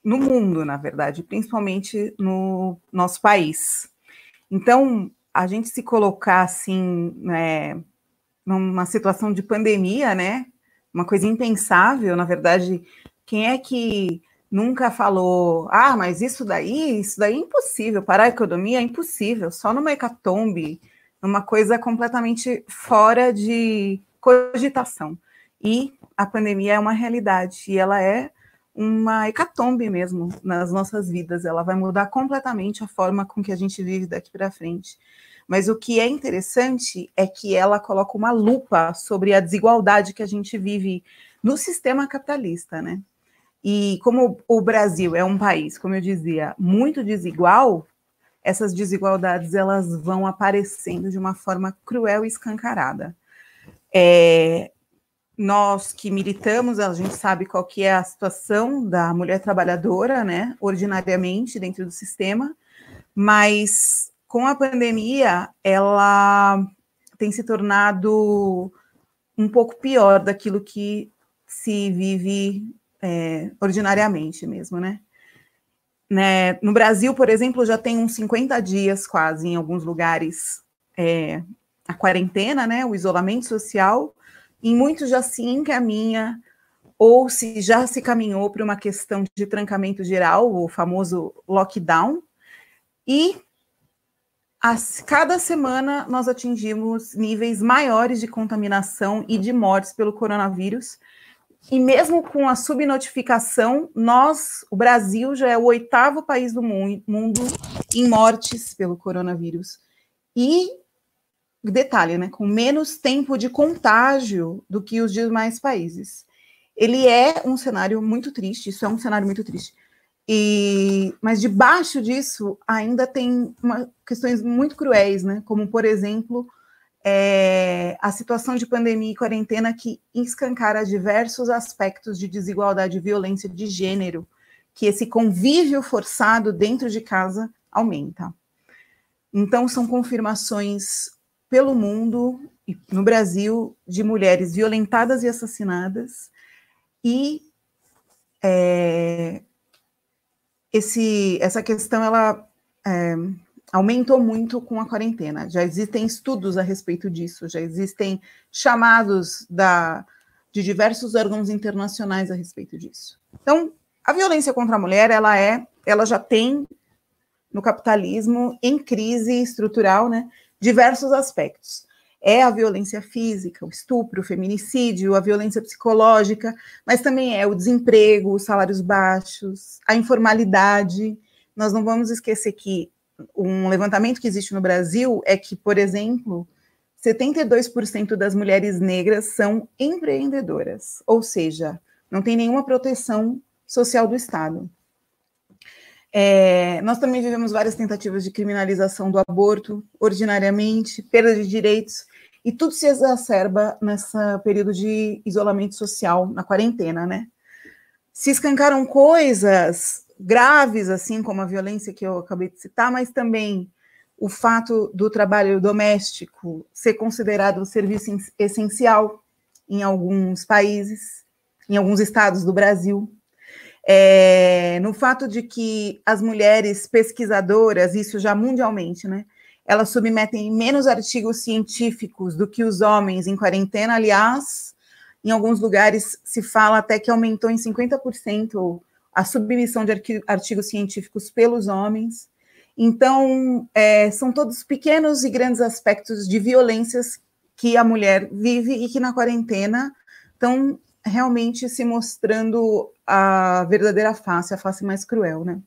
no mundo, na verdade, principalmente no nosso país. Então, a gente se colocar assim, né, numa situação de pandemia, né, uma coisa impensável, na verdade, quem é que nunca falou, mas isso daí é impossível, parar a economia é impossível, só numa hecatombe, numa coisa completamente fora de cogitação. E a pandemia é uma realidade, e ela é uma hecatombe mesmo nas nossas vidas, ela vai mudar completamente a forma com que a gente vive daqui para frente. Mas o que é interessante é que ela coloca uma lupa sobre a desigualdade que a gente vive no sistema capitalista, né? E como o Brasil é um país, como eu dizia, muito desigual, essas desigualdades elas vão aparecendo de uma forma cruel e escancarada. Nós que militamos, a gente sabe qual que é a situação da mulher trabalhadora, né, ordinariamente dentro do sistema, mas com a pandemia, ela tem se tornado um pouco pior daquilo que se vive ordinariamente mesmo, né? No Brasil, por exemplo, já tem uns 50 dias quase, em alguns lugares, a quarentena, né, o isolamento social, em muitos já se encaminha, ou se já se caminhou para uma questão de trancamento geral, o famoso lockdown, e cada semana nós atingimos níveis maiores de contaminação e de mortes pelo coronavírus, e mesmo com a subnotificação, o Brasil já é o 8º país do mundo em mortes pelo coronavírus. E, detalhe, né, com menos tempo de contágio do que os demais países. Ele é um cenário muito triste, isso é um cenário muito triste. Mas debaixo disso ainda tem questões muito cruéis, né? Como, por exemplo, a situação de pandemia e quarentena que escancara diversos aspectos de desigualdade e violência de gênero, que esse convívio forçado dentro de casa aumenta. Então, são confirmações pelo mundo e no Brasil de mulheres violentadas e assassinadas, e essa questão ela aumentou muito com a quarentena. Já existem estudos a respeito disso, já existem chamados de diversos órgãos internacionais a respeito disso. Então, a violência contra a mulher, ela já tem no capitalismo em crise estrutural, né, diversos aspectos. É a violência física, o estupro, o feminicídio, a violência psicológica, mas também é o desemprego, os salários baixos, a informalidade. Nós não vamos esquecer que um levantamento que existe no Brasil é que, por exemplo, 72% das mulheres negras são empreendedoras, ou seja, não tem nenhuma proteção social do Estado. Nós também vivemos várias tentativas de criminalização do aborto, ordinariamente, perda de direitos, e tudo se exacerba nesse período de isolamento social, na quarentena, né? Se escancaram coisas graves, assim como a violência que eu acabei de citar, mas também o fato do trabalho doméstico ser considerado um serviço essencial em alguns países, em alguns estados do Brasil. No fato de que as mulheres pesquisadoras, isso já mundialmente, né, elas submetem menos artigos científicos do que os homens em quarentena. Aliás, em alguns lugares se fala até que aumentou em 50% a submissão de artigos científicos pelos homens. Então, são todos pequenos e grandes aspectos de violências que a mulher vive e que na quarentena estão realmente se mostrando a verdadeira face, a face mais cruel, né?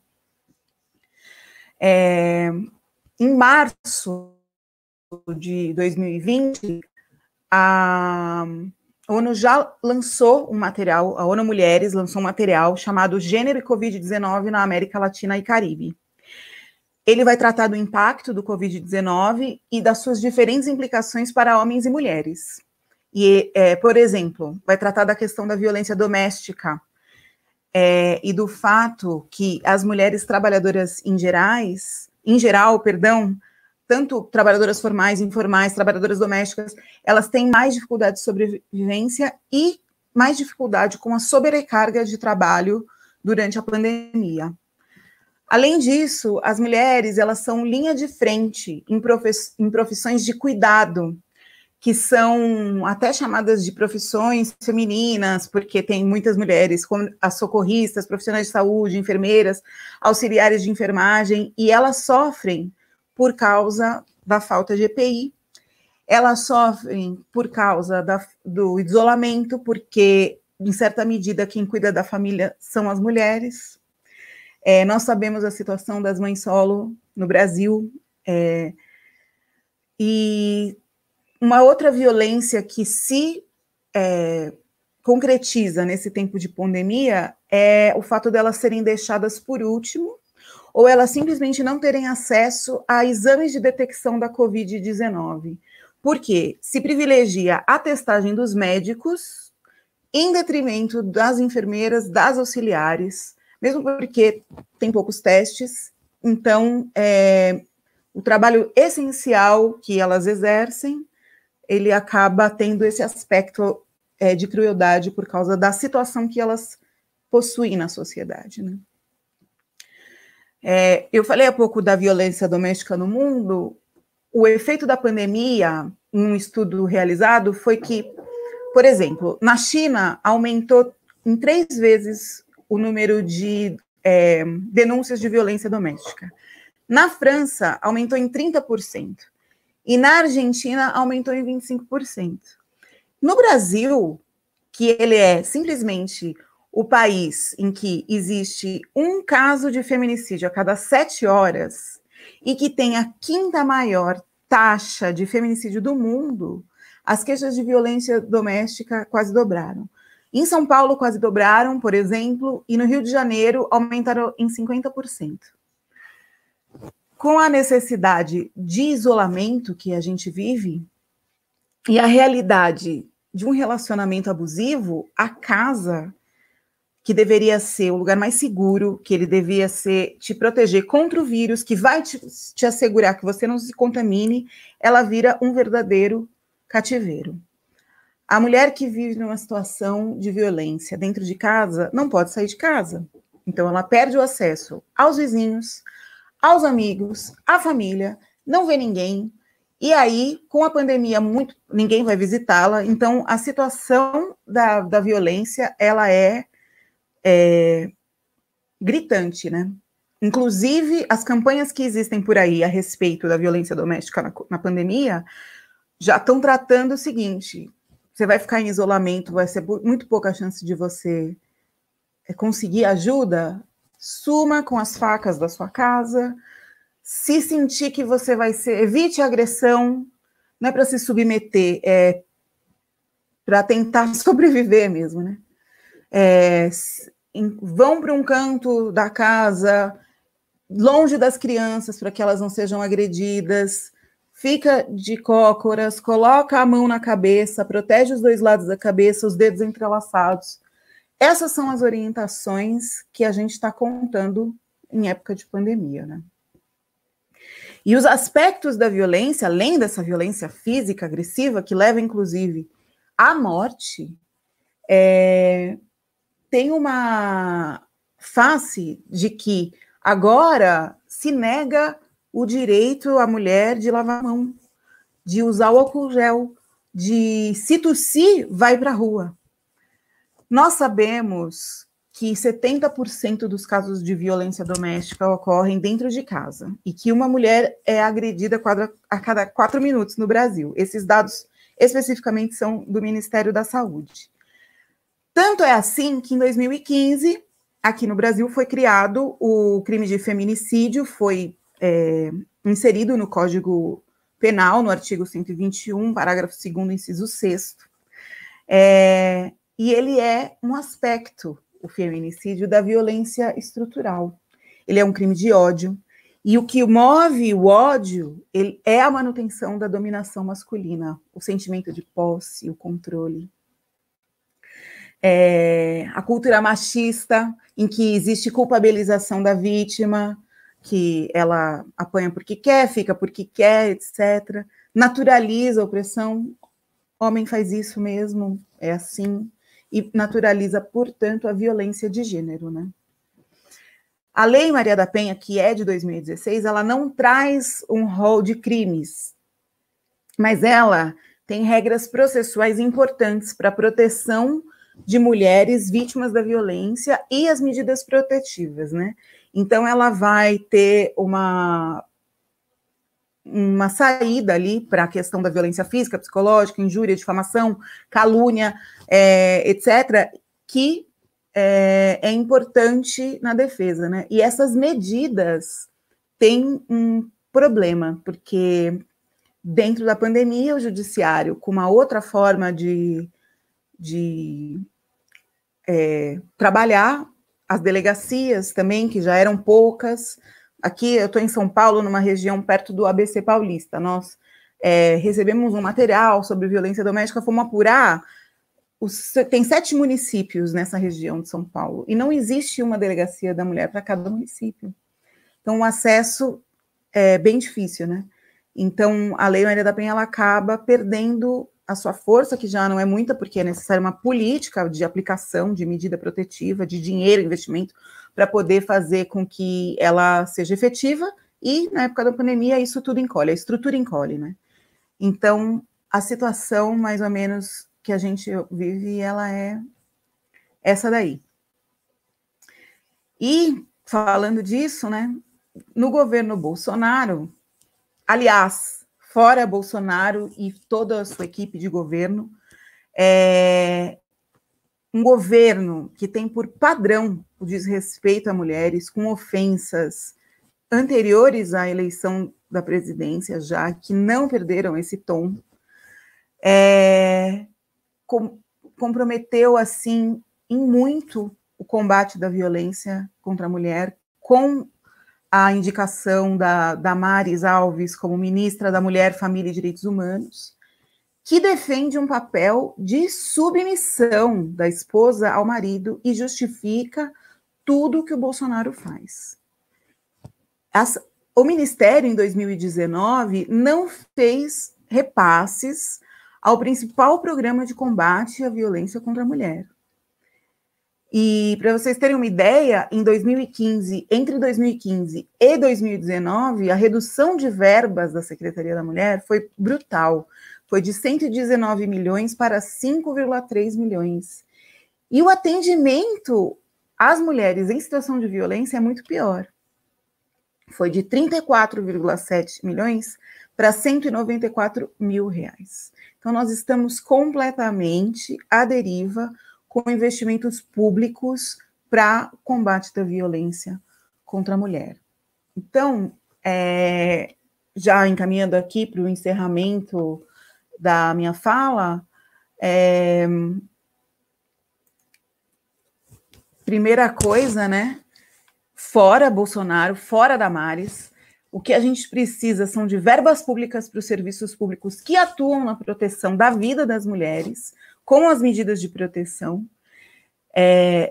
Em março de 2020, a ONU já lançou um material, a ONU Mulheres lançou um material chamado Gênero e Covid-19 na América Latina e Caribe. Ele vai tratar do impacto do Covid-19 e das suas diferentes implicações para homens e mulheres. E, por exemplo, vai tratar da questão da violência doméstica e do fato que as mulheres trabalhadoras em geral, tanto trabalhadoras formais, informais, trabalhadoras domésticas, elas têm mais dificuldade de sobrevivência e mais dificuldade com a sobrecarga de trabalho durante a pandemia. Além disso, as mulheres, elas são linha de frente em profissões de cuidado, que são até chamadas de profissões femininas, porque tem muitas mulheres, como as socorristas, profissionais de saúde, enfermeiras, auxiliares de enfermagem, e elas sofrem por causa da falta de EPI, elas sofrem por causa do isolamento, porque, em certa medida, quem cuida da família são as mulheres. Nós sabemos a situação das mães solo no Brasil, e uma outra violência que se concretiza nesse tempo de pandemia é o fato delas serem deixadas por último, ou elas simplesmente não terem acesso a exames de detecção da Covid-19. Por quê? Se privilegia a testagem dos médicos em detrimento das enfermeiras, das auxiliares, mesmo porque tem poucos testes. Então, o trabalho essencial que elas exercem, ele acaba tendo esse aspecto de crueldade por causa da situação que elas possuem na sociedade, né? Eu falei há pouco da violência doméstica no mundo. O efeito da pandemia, em um estudo realizado, foi que, por exemplo, na China, aumentou em 3 vezes o número de denúncias de violência doméstica. Na França, aumentou em 30%. E na Argentina, aumentou em 25%. No Brasil, que ele é simplesmente o país em que existe um caso de feminicídio a cada 7 horas e que tem a 5ª maior taxa de feminicídio do mundo, as queixas de violência doméstica quase dobraram. Em São Paulo, quase dobraram, por exemplo, e no Rio de Janeiro, aumentaram em 50%. Com a necessidade de isolamento que a gente vive e a realidade de um relacionamento abusivo, a casa, que deveria ser o lugar mais seguro, que ele devia ser te proteger contra o vírus, que vai te assegurar que você não se contamine, ela vira um verdadeiro cativeiro. A mulher que vive numa situação de violência dentro de casa não pode sair de casa. Então, ela perde o acesso aos vizinhos, aos amigos, à família, não vê ninguém. E aí, com a pandemia, ninguém vai visitá-la. Então, a situação da violência, ela é gritante, né? Inclusive, as campanhas que existem por aí a respeito da violência doméstica na pandemia já estão tratando o seguinte: você vai ficar em isolamento, vai ser muito pouca a chance de você conseguir ajuda, suma com as facas da sua casa. Se sentir que você vai evite a agressão, não é para se submeter, é para tentar sobreviver mesmo, né? Vão para um canto da casa, longe das crianças, para que elas não sejam agredidas, fica de cócoras, coloca a mão na cabeça, protege os 2 lados da cabeça, os dedos entrelaçados. Essas são as orientações que a gente está contando em época de pandemia, né? E os aspectos da violência, além dessa violência física agressiva, que leva, inclusive, à morte, tem uma face de que agora se nega o direito à mulher de lavar a mão, de usar o álcool gel, de se tossir, vai para a rua. Nós sabemos que 70% dos casos de violência doméstica ocorrem dentro de casa e que uma mulher é agredida a cada 4 minutos no Brasil. Esses dados especificamente são do Ministério da Saúde. Tanto é assim que em 2015, aqui no Brasil, foi criado o crime de feminicídio, foi inserido no Código Penal, no artigo 121, parágrafo 2º, inciso 6º. E ele é um aspecto, o feminicídio, da violência estrutural. Ele é um crime de ódio, e o que move o ódio é a manutenção da dominação masculina, o sentimento de posse, o controle. A cultura machista, em que existe culpabilização da vítima, que ela apanha porque quer, fica porque quer, etc. Naturaliza a opressão, homem faz isso mesmo, é assim, e naturaliza, portanto, a violência de gênero, né? A Lei Maria da Penha, que é de 2016, ela não traz um rol de crimes, mas ela tem regras processuais importantes para a proteção de mulheres vítimas da violência e as medidas protetivas, né? Então, ela vai ter uma saída ali para a questão da violência física, psicológica, injúria, difamação, calúnia, etc., que é importante na defesa, né? E essas medidas têm um problema, porque dentro da pandemia, o judiciário, com uma outra forma de trabalhar, as delegacias também, que já eram poucas. Aqui, eu estou em São Paulo, numa região perto do ABC Paulista. Nós recebemos um material sobre violência doméstica, fomos apurar. Tem 7 municípios nessa região de São Paulo, e não existe uma delegacia da mulher para cada município. Então, o acesso é bem difícil, né? Então, a Lei Maria da Penha, ela acaba perdendo a sua força, que já não é muita, porque é necessária uma política de aplicação, de medida protetiva, de dinheiro, investimento, para poder fazer com que ela seja efetiva, e na época da pandemia isso tudo encolhe, a estrutura encolhe, né? Então, a situação, mais ou menos, que a gente vive, ela é essa daí. E, falando disso, né, no governo Bolsonaro, aliás, fora Bolsonaro e toda a sua equipe de governo, um governo que tem por padrão o desrespeito a mulheres, com ofensas anteriores à eleição da presidência, já que não perderam esse tom, comprometeu, assim, em muito o combate da violência contra a mulher, com a indicação da Damares Alves como ministra da Mulher, Família e Direitos Humanos, que defende um papel de submissão da esposa ao marido e justifica tudo que o Bolsonaro faz. O Ministério, em 2019, não fez repasses ao principal programa de combate à violência contra a mulher. E, para vocês terem uma ideia, entre 2015 e 2019, a redução de verbas da Secretaria da Mulher foi brutal. Foi de 119 milhões para 5,3 milhões. E o atendimento às mulheres em situação de violência é muito pior. Foi de 34,7 milhões para 194 mil reais. Então, nós estamos completamente à deriva com investimentos públicos para combate da violência contra a mulher. Então, já encaminhando aqui para o encerramento da minha fala, primeira coisa, né? Fora Bolsonaro, fora Damares, o que a gente precisa são de verbas públicas para os serviços públicos que atuam na proteção da vida das mulheres, com as medidas de proteção.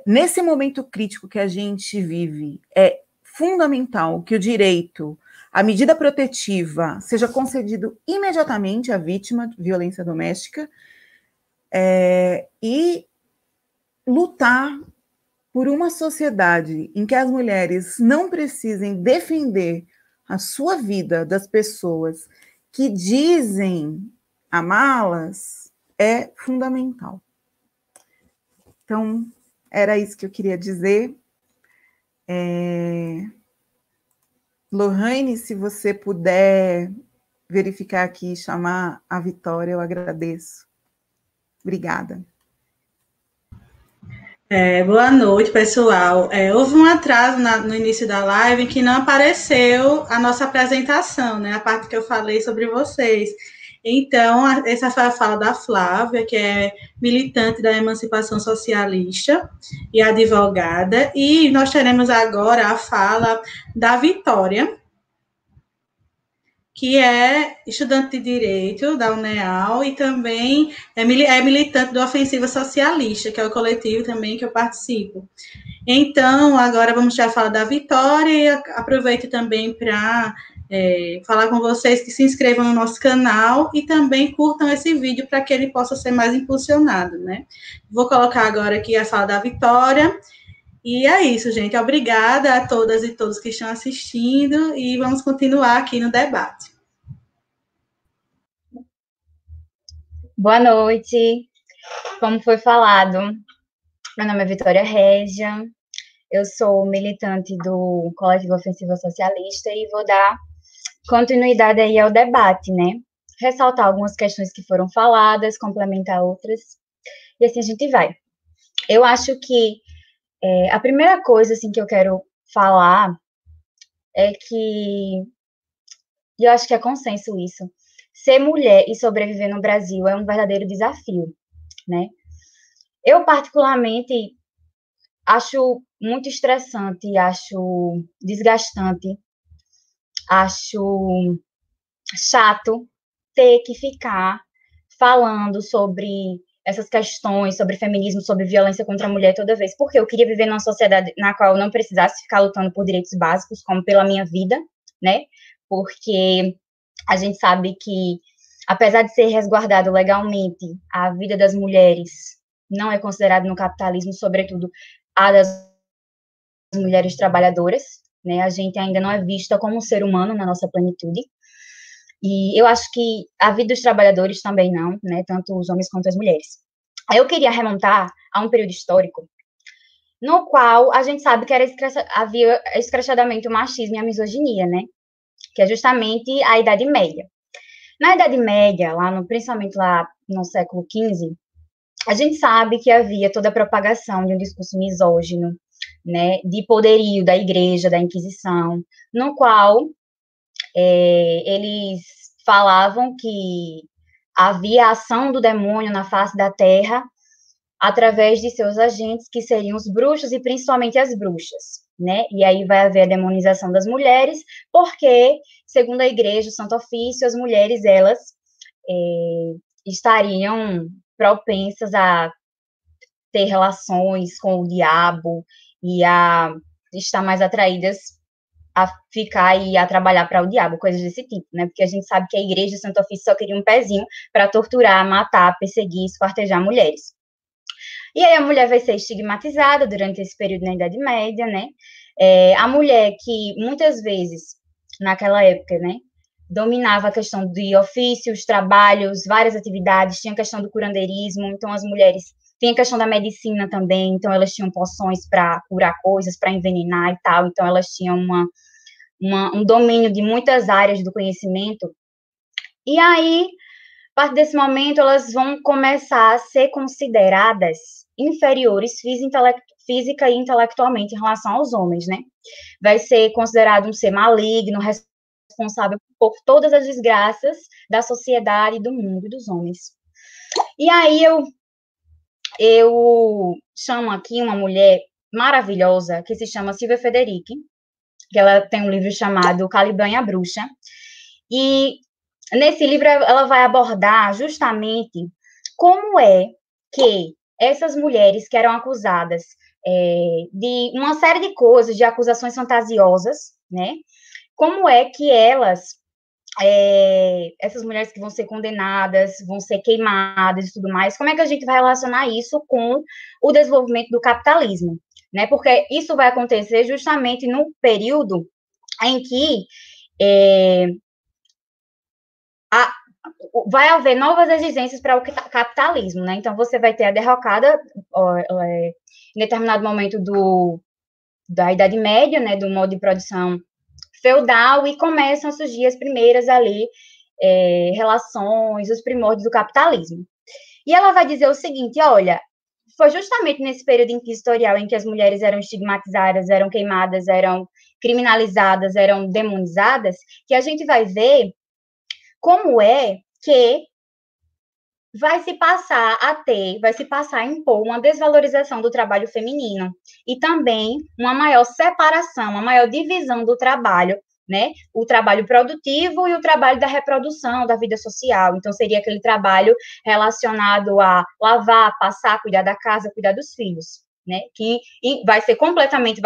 Nesse momento crítico que a gente vive, é fundamental que o direito à medida protetiva seja concedido imediatamente à vítima de violência doméstica, e lutar por uma sociedade em que as mulheres não precisem defender a sua vida das pessoas que dizem amá-las, é fundamental. Então, era isso que eu queria dizer. Lohane, se você puder verificar aqui e chamar a Vitória, eu agradeço. Obrigada. Boa noite, pessoal. Houve um atraso no início da live que não apareceu a nossa apresentação, né? A parte que eu falei sobre vocês. Então, essa foi a fala da Flávia, que é militante da emancipação socialista e advogada. E nós teremos agora a fala da Vitória, que é estudante de Direito da UNEAL e também é militante do Ofensiva Socialista, que é o coletivo também que eu participo. Então, agora vamos já falar da Vitória e aproveito também para falar com vocês que se inscrevam no nosso canal e também curtam esse vídeo para que ele possa ser mais impulsionado, né? Vou colocar agora aqui a fala da Vitória E é isso, gente. Obrigada a todas e todos que estão assistindo e vamos continuar aqui no debate. Boa noite. Como foi falado, meu nome é Vitória Régia, eu sou militante do Coletivo Ofensiva Socialista e vou dar continuidade aí ao debate, né? Ressaltar algumas questões que foram faladas, complementar outras, e assim a gente vai. Eu acho que a primeira coisa, assim, que eu quero falar é que, e eu acho que é consenso isso, ser mulher e sobreviver no Brasil é um verdadeiro desafio, né? Eu, particularmente, acho muito estressante, acho desgastante, acho chato ter que ficar falando sobre essas questões, sobre feminismo, sobre violência contra a mulher toda vez, porque eu queria viver numa sociedade na qual eu não precisasse ficar lutando por direitos básicos, como pela minha vida, né? Porque a gente sabe que, apesar de ser resguardado legalmente, a vida das mulheres não é considerada no capitalismo, sobretudo a das mulheres trabalhadoras, né? A gente ainda não é vista como um ser humano na nossa plenitude. E eu acho que a vida dos trabalhadores também não, né? Tanto os homens quanto as mulheres. Aí eu queria remontar a um período histórico no qual a gente sabe que havia escrachadamente o machismo e a misoginia, né? Que é justamente a Idade Média. Na Idade Média, principalmente lá no século XV, a gente sabe que havia toda a propagação de um discurso misógino, né, de poderio da Igreja, da Inquisição, no qual eles falavam que havia a ação do demônio na face da terra através de seus agentes, que seriam os bruxos e principalmente as bruxas, né? E aí vai haver a demonização das mulheres, porque, segundo a Igreja, o Santo Ofício, as mulheres, elas estariam propensas a ter relações com o diabo e a estar mais atraídas a ficar e a trabalhar para o diabo, coisas desse tipo, né? Porque a gente sabe que a Igreja e o Santo Ofício só queria um pezinho para torturar, matar, perseguir, esquartejar mulheres. E aí a mulher vai ser estigmatizada durante esse período na Idade Média, né? A mulher que muitas vezes, naquela época, né, dominava a questão de ofícios, trabalhos, várias atividades, tinha a questão do curandeirismo, então as mulheres tinha a questão da medicina também, então elas tinham poções para curar coisas, para envenenar e tal, então elas tinham um domínio de muitas áreas do conhecimento. E aí, a partir desse momento, elas vão começar a ser consideradas inferiores física e intelectualmente em relação aos homens, né? Vai ser considerado um ser maligno, responsável por todas as desgraças da sociedade, do mundo e dos homens. E aí eu chamo aqui uma mulher maravilhosa que se chama Silvia Federici, que ela tem um livro chamado Caliban e a Bruxa, e nesse livro ela vai abordar justamente como é que essas mulheres que eram acusadas de uma série de coisas, de acusações fantasiosas, né? Como é que essas mulheres que vão ser condenadas, vão ser queimadas e tudo mais, como é que a gente vai relacionar isso com o desenvolvimento do capitalismo, né? Porque isso vai acontecer justamente no período em que vai haver novas exigências para o capitalismo, né? Então, você vai ter a derrocada em determinado momento da Idade Média, né, do modo de produção feudal, e começam a surgir as primeiras ali relações, os primórdios do capitalismo. E ela vai dizer o seguinte, olha, foi justamente nesse período inquisitorial em que as mulheres eram estigmatizadas, eram queimadas, eram criminalizadas, eram demonizadas, que a gente vai ver como é que vai se passar a impor uma desvalorização do trabalho feminino e também uma maior separação, uma maior divisão do trabalho, né? O trabalho produtivo e o trabalho da reprodução, da vida social. Então, seria aquele trabalho relacionado a lavar, passar, cuidar da casa, cuidar dos filhos, né? Que vai ser completamente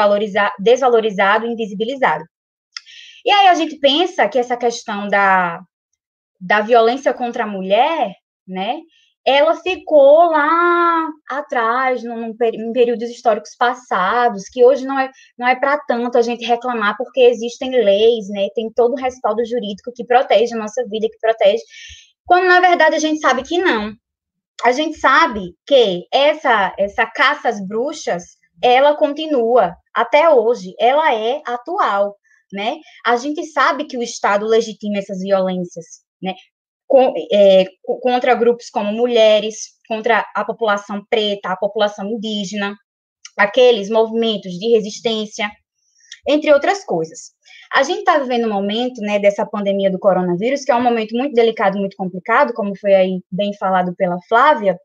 desvalorizado e invisibilizado. E aí a gente pensa que essa questão da violência contra a mulher, né, ela ficou lá atrás, em períodos históricos passados, que hoje não é para tanto a gente reclamar, porque existem leis, né, tem todo o respaldo jurídico que protege a nossa vida, que protege, quando, na verdade, a gente sabe que não. A gente sabe que essa caça às bruxas, ela continua até hoje, ela é atual, né? A gente sabe que o Estado legitima essas violências, né? Contra grupos como mulheres, contra a população preta, a população indígena, aqueles movimentos de resistência, entre outras coisas. A gente está vivendo um momento, né, dessa pandemia do coronavírus, que é um momento muito delicado, muito complicado, como foi aí bem falado pela Flávia.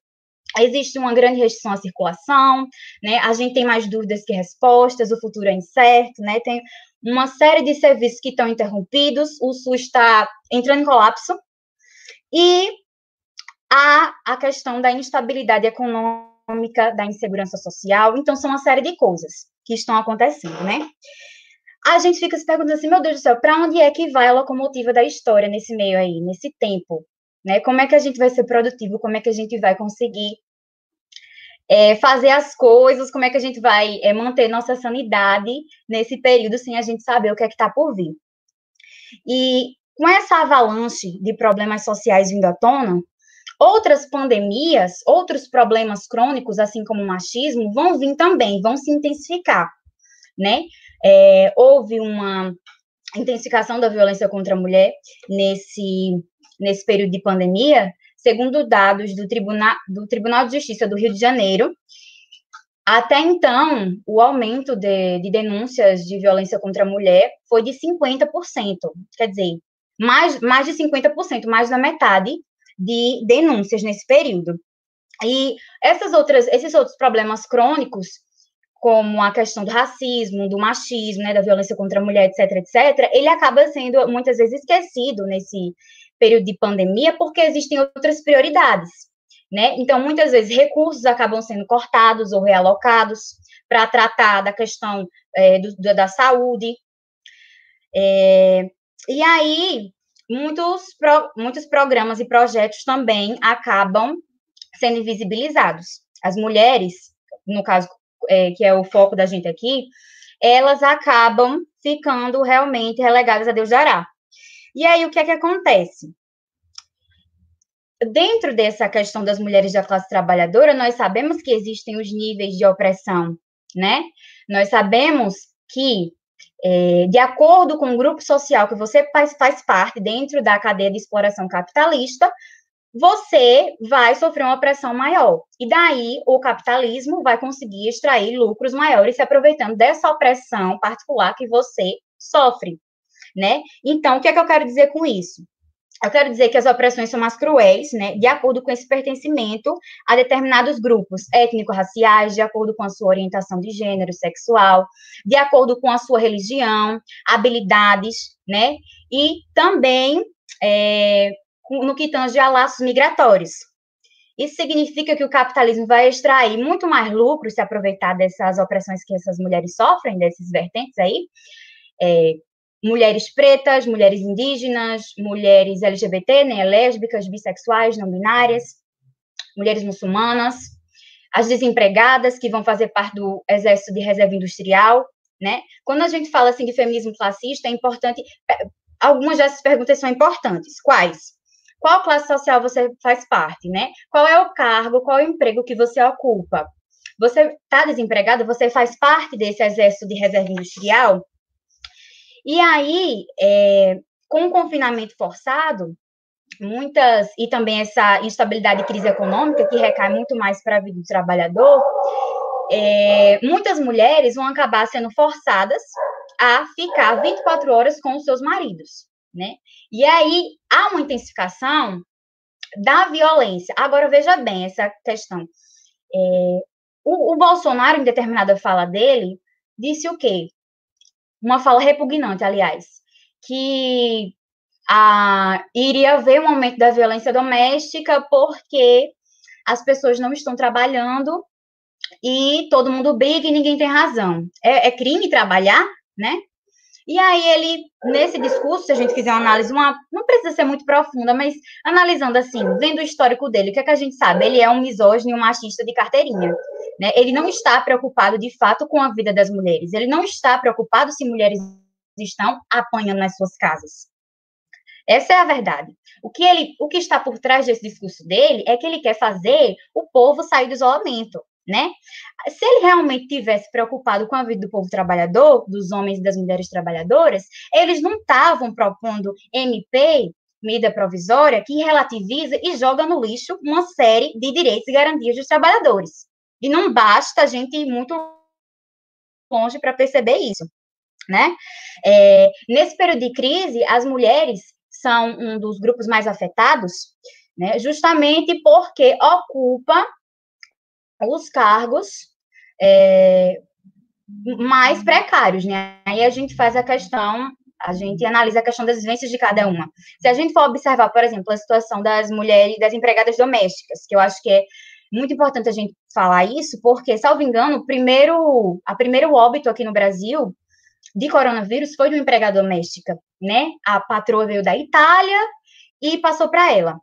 Existe uma grande restrição à circulação, né? A gente tem mais dúvidas que respostas, o futuro é incerto, né? Tem uma série de serviços que estão interrompidos, o SUS está entrando em colapso, e há a questão da instabilidade econômica, da insegurança social. Então, são uma série de coisas que estão acontecendo, né? A gente fica se perguntando assim, meu Deus do céu, para onde é que vai a locomotiva da história nesse meio aí, nesse tempo? Né? Como é que a gente vai ser produtivo? Como é que a gente vai conseguir fazer as coisas? Como é que a gente vai manter nossa sanidade nesse período sem a gente saber o que é que está por vir? E com essa avalanche de problemas sociais vindo à tona, outras pandemias, outros problemas crônicos, assim como o machismo, vão vir também, vão se intensificar, né? Houve uma intensificação da violência contra a mulher nesse período de pandemia, segundo dados do Tribunal de Justiça do Rio de Janeiro. Até então, o aumento de denúncias de violência contra a mulher foi de 50%, quer dizer, mais de 50%, mais da metade de denúncias nesse período. E esses outros problemas crônicos, como a questão do racismo, do machismo, né, da violência contra a mulher, etc., ele acaba sendo, muitas vezes, esquecido nesse período de pandemia, porque existem outras prioridades, né? Então, muitas vezes, recursos acabam sendo cortados ou realocados para tratar da questão da saúde. E aí, muitos programas e projetos também acabam sendo invisibilizados. As mulheres, no caso, que é o foco da gente aqui, elas acabam ficando realmente relegadas a Deus dará. E aí, o que é que acontece? Dentro dessa questão das mulheres da classe trabalhadora, nós sabemos que existem os níveis de opressão, né? Nós sabemos que, de acordo com o grupo social que você faz parte dentro da cadeia de exploração capitalista, você vai sofrer uma opressão maior. E daí, o capitalismo vai conseguir extrair lucros maiores se aproveitando dessa opressão particular que você sofre, né? Então, o que é que eu quero dizer com isso? Eu quero dizer que as opressões são mais cruéis, né, de acordo com esse pertencimento a determinados grupos étnico-raciais, de acordo com a sua orientação de gênero, sexual, de acordo com a sua religião, habilidades, né, e também no que tange a laços migratórios. Isso significa que o capitalismo vai extrair muito mais lucro se aproveitar dessas opressões que essas mulheres sofrem, desses vertentes aí, mulheres pretas, mulheres indígenas, mulheres LGBT, né, lésbicas, bissexuais, não binárias, mulheres muçulmanas, as desempregadas que vão fazer parte do exército de reserva industrial, né? Quando a gente fala assim de feminismo classista, é importante, algumas dessas perguntas são importantes. Quais? Qual classe social você faz parte, né? Qual é o cargo, qual é o emprego que você ocupa? Você está desempregado, você faz parte desse exército de reserva industrial? E aí, com o confinamento forçado, e também essa instabilidade e crise econômica, que recai muito mais para a vida do trabalhador, muitas mulheres vão acabar sendo forçadas a ficar 24 horas com os seus maridos, né? E aí, há uma intensificação da violência. Agora, veja bem essa questão. O Bolsonaro, em determinada fala dele, disse o quê? Uma fala repugnante, aliás, que iria haver um aumento da violência doméstica porque as pessoas não estão trabalhando e todo mundo briga e ninguém tem razão. É crime trabalhar, né? E aí ele, nesse discurso, se a gente fizer uma análise, não precisa ser muito profunda, mas analisando assim, vendo o histórico dele, o que é que a gente sabe? Ele é um misógino e um machista de carteirinha, né? Ele não está preocupado, de fato, com a vida das mulheres. Ele não está preocupado se mulheres estão apanhando nas suas casas. Essa é a verdade. O que está por trás desse discurso dele é que ele quer fazer o povo sair do isolamento, né? Se ele realmente tivesse preocupado com a vida do povo trabalhador, dos homens e das mulheres trabalhadoras, eles não estavam propondo MP, medida provisória, que relativiza e joga no lixo uma série de direitos e garantias dos trabalhadores. E não basta a gente ir muito longe para perceber isso, né? Nesse período de crise, as mulheres são um dos grupos mais afetados, né? Justamente porque ocupa os cargos mais precários, né? Aí a gente faz a questão, a gente analisa a questão das vivências de cada uma. Se a gente for observar, por exemplo, a situação das mulheres, das empregadas domésticas, que eu acho que é muito importante a gente falar isso, porque, salvo engano, o primeiro óbito aqui no Brasil de coronavírus foi de uma empregada doméstica, né? A patroa veio da Itália e passou para ela.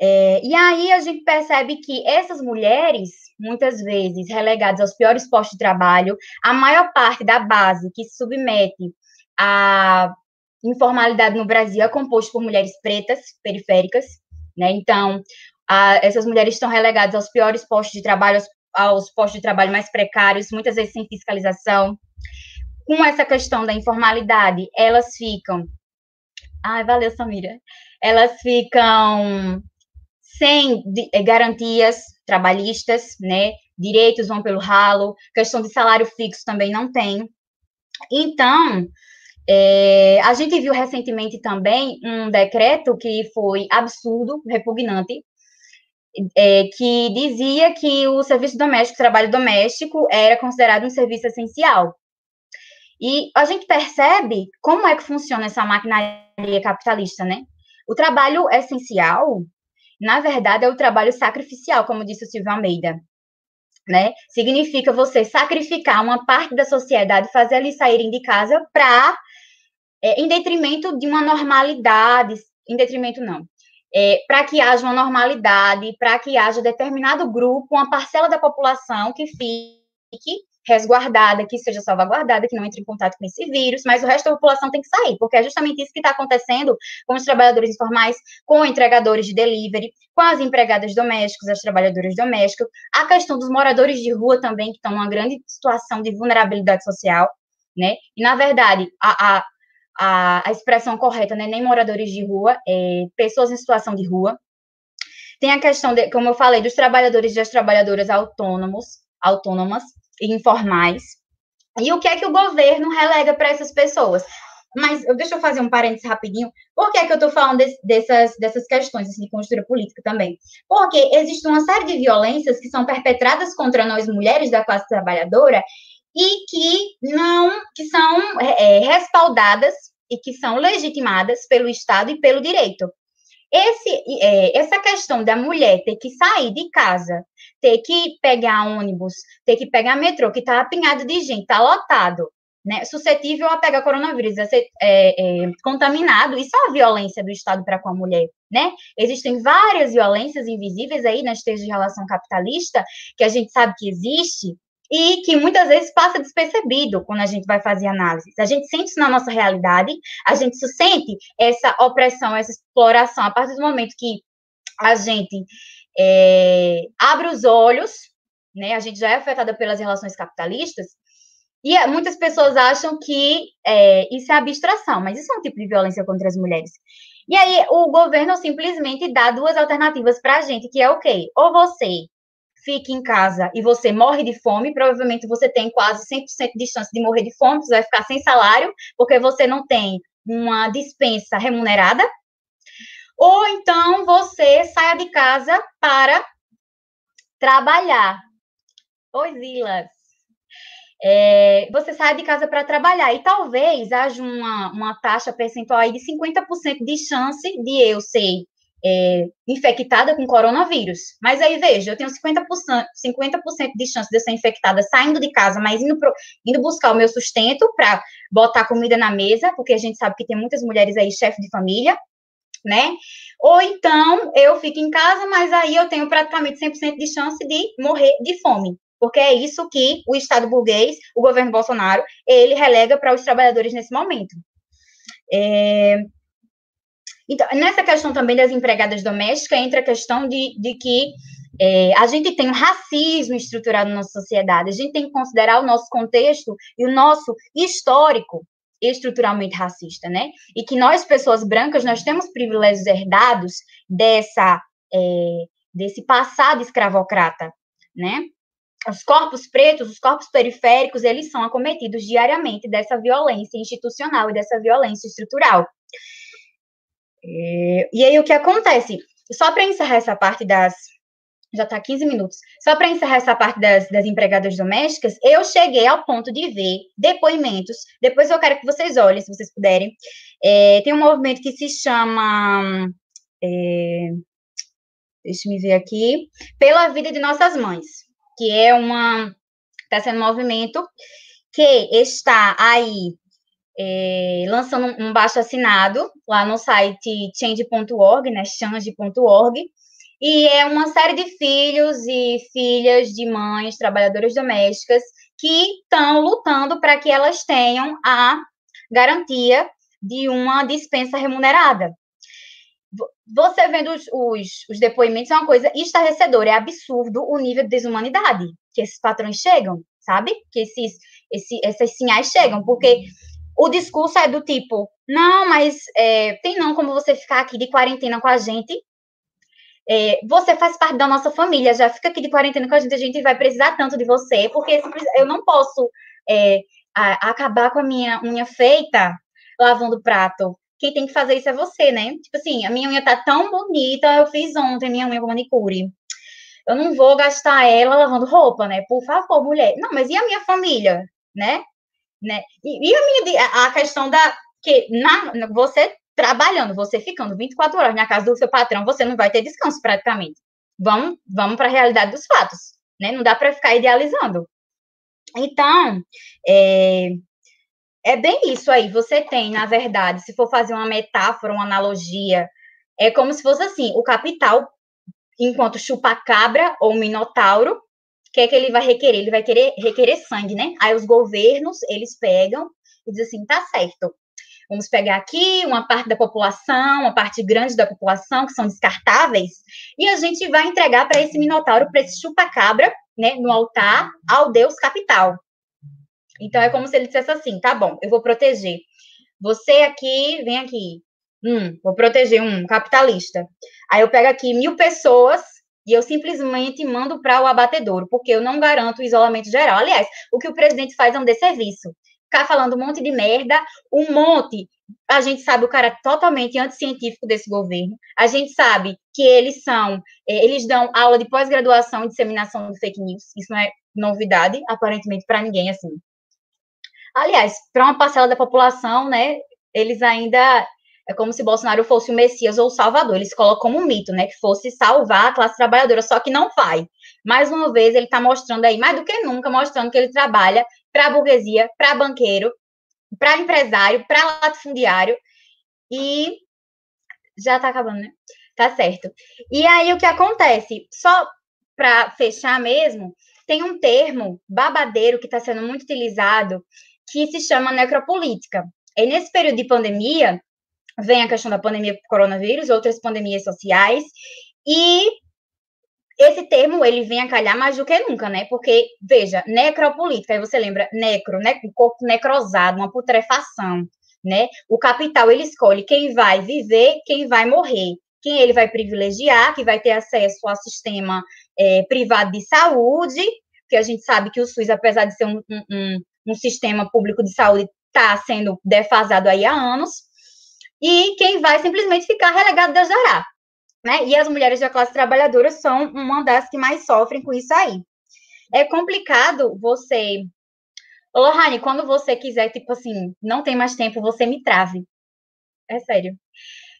E aí a gente percebe que essas mulheres, muitas vezes relegadas aos piores postos de trabalho, a maior parte da base que se submete à informalidade no Brasil é composto por mulheres pretas, periféricas, né? Então, essas mulheres estão relegadas aos piores postos de trabalho, aos postos de trabalho mais precários, muitas vezes sem fiscalização. Com essa questão da informalidade, elas ficam... Ai, valeu, Samira. Elas ficam sem garantias trabalhistas, né? Direitos vão pelo ralo, questão de salário fixo também não tem. Então, a gente viu recentemente também um decreto que foi absurdo, repugnante, que dizia que o serviço doméstico, o trabalho doméstico, era considerado um serviço essencial. E a gente percebe como é que funciona essa maquinaria capitalista, né? O trabalho essencial, na verdade, é o trabalho sacrificial, como disse o Silvio Almeida, né? Significa você sacrificar uma parte da sociedade, fazer eles saírem de casa em detrimento de uma normalidade, em detrimento não, para que haja uma normalidade, para que haja determinado grupo, uma parcela da população que fique resguardada, que seja salvaguardada, que não entre em contato com esse vírus, mas o resto da população tem que sair, porque é justamente isso que está acontecendo com os trabalhadores informais, com entregadores de delivery, com as empregadas domésticas, as trabalhadoras domésticas, a questão dos moradores de rua também, que estão numa grande situação de vulnerabilidade social, né? E, na verdade, a expressão correta, né? Nem moradores de rua, pessoas em situação de rua. Tem a questão, como eu falei, dos trabalhadores e das trabalhadoras autônomas e informais. E o que é que o governo relega para essas pessoas? Mas deixa eu fazer um parênteses rapidinho. Por que é que eu estou falando dessas questões assim, de conjuntura política também? Porque existe uma série de violências que são perpetradas contra nós mulheres da classe trabalhadora e que são respaldadas e que são legitimadas pelo Estado e pelo direito. Essa questão da mulher ter que sair de casa, ter que pegar ônibus, ter que pegar metrô, que está apinhado de gente, está lotado, né, suscetível a pegar coronavírus, a ser contaminado, isso é uma violência do Estado para com a mulher, né? Existem várias violências invisíveis aí nas teias de relação capitalista, que a gente sabe que existe, e que muitas vezes passa despercebido quando a gente vai fazer análise. A gente sente isso na nossa realidade, a gente sente essa opressão, essa exploração, a partir do momento que a gente abre os olhos, né, a gente já é afetada pelas relações capitalistas, e muitas pessoas acham que isso é abstração, mas isso é um tipo de violência contra as mulheres. E aí o governo simplesmente dá duas alternativas para a gente, que é o quê? Ou você fica em casa e você morre de fome, provavelmente você tem quase 100% de chance de morrer de fome, você vai ficar sem salário, porque você não tem uma dispensa remunerada, ou então você saia de casa para trabalhar. Oi, Zilas. Você sai de casa para trabalhar, e talvez haja uma taxa percentual aí de 50% de chance de eu ser infectada com coronavírus. Mas aí, veja, eu tenho 50% de chance de eu ser infectada saindo de casa, mas indo buscar o meu sustento para botar comida na mesa, porque a gente sabe que tem muitas mulheres aí, chefe de família, né? Ou então, eu fico em casa, mas aí eu tenho praticamente 100% de chance de morrer de fome. Porque é isso que o Estado burguês, o governo Bolsonaro, ele relega para os trabalhadores nesse momento. Então, nessa questão também das empregadas domésticas, entra a questão de que a gente tem um racismo estruturado na nossa sociedade, a gente tem que considerar o nosso contexto e o nosso histórico estruturalmente racista, né? E que nós, pessoas brancas, nós temos privilégios herdados desse passado escravocrata, né? Os corpos pretos, os corpos periféricos, eles são acometidos diariamente dessa violência institucional e dessa violência estrutural. E aí, o que acontece? Só para encerrar essa parte já está 15 minutos. Só para encerrar essa parte das empregadas domésticas, eu cheguei ao ponto de ver depoimentos. Depois eu quero que vocês olhem, se vocês puderem. Tem um movimento que se chama... deixa eu ver aqui. Pela Vida de Nossas Mães, que está sendo um movimento que está aí lançando um baixo-assinado lá no site change.org, né, change.org, e é uma série de filhos e filhas de mães trabalhadoras domésticas que estão lutando para que elas tenham a garantia de uma dispensa remunerada. Você vendo os depoimentos, é uma coisa estarrecedora, é absurdo o nível de desumanidade que esses patrões chegam, sabe? Que esses sinais chegam, porque o discurso é do tipo, não, mas tem não como você ficar aqui de quarentena com a gente, você faz parte da nossa família, já fica aqui de quarentena com a gente vai precisar tanto de você, porque eu não posso acabar com a minha unha feita lavando prato. Quem tem que fazer isso é você, né? Tipo assim, a minha unha tá tão bonita, eu fiz ontem minha unha com manicure. Eu não vou gastar ela lavando roupa, né? Por favor, mulher. Não, mas e a minha família, né? E a questão que você trabalhando, você ficando 24 horas na casa do seu patrão, você não vai ter descanso praticamente. Vamos para a realidade dos fatos, né? Não dá para ficar idealizando. Então, é bem isso aí. Você tem, na verdade, se for fazer uma metáfora, uma analogia, é como se fosse assim, o capital, enquanto chupa-cabra ou minotauro, o que é que ele vai requerer? Ele vai requerer sangue, né? Aí os governos, eles pegam e dizem assim, tá certo, vamos pegar aqui uma parte da população, uma parte grande da população, que são descartáveis, e a gente vai entregar para esse minotauro, para esse chupa-cabra, né, no altar ao deus capital. Então, é como se ele dissesse assim, tá bom, eu vou proteger. Você aqui, vem aqui. Vou proteger um capitalista. Aí eu pego aqui 1.000 pessoas e eu simplesmente mando para o abatedouro, porque eu não garanto o isolamento geral. Aliás, o que o presidente faz é um desserviço. Ficar falando um monte de merda, a gente sabe o cara totalmente anticientífico desse governo, a gente sabe que eles dão aula de pós-graduação e disseminação de fake news, isso não é novidade, aparentemente, para ninguém, assim. Aliás, para uma parcela da população, né, eles ainda, é como se Bolsonaro fosse o Messias ou o Salvador, eles colocam como um mito, né, que fosse salvar a classe trabalhadora, só que não vai. Mais uma vez, ele está mostrando aí, mais do que nunca, mostrando que ele trabalha para a burguesia, para banqueiro, para empresário, para latifundiário, e já está acabando, né? Tá certo. E aí, o que acontece? Só para fechar mesmo, tem um termo babadeiro que está sendo muito utilizado, que se chama necropolítica. E nesse período de pandemia, vem a questão da pandemia por coronavírus, outras pandemias sociais, e esse termo, ele vem a calhar mais do que nunca, né? Porque, veja, necropolítica, aí você lembra, um corpo necrosado, uma putrefação, né? O capital, ele escolhe quem vai viver, quem vai morrer, quem ele vai privilegiar, que vai ter acesso ao sistema privado de saúde, que a gente sabe que o SUS, apesar de ser um sistema público de saúde, está sendo defasado aí há anos, e quem vai simplesmente ficar relegado Deus dará, né? E as mulheres da classe trabalhadora são uma das que mais sofrem com isso aí. É complicado você... Lohane, quando você quiser, tipo assim, não tem mais tempo, você me trave. É sério.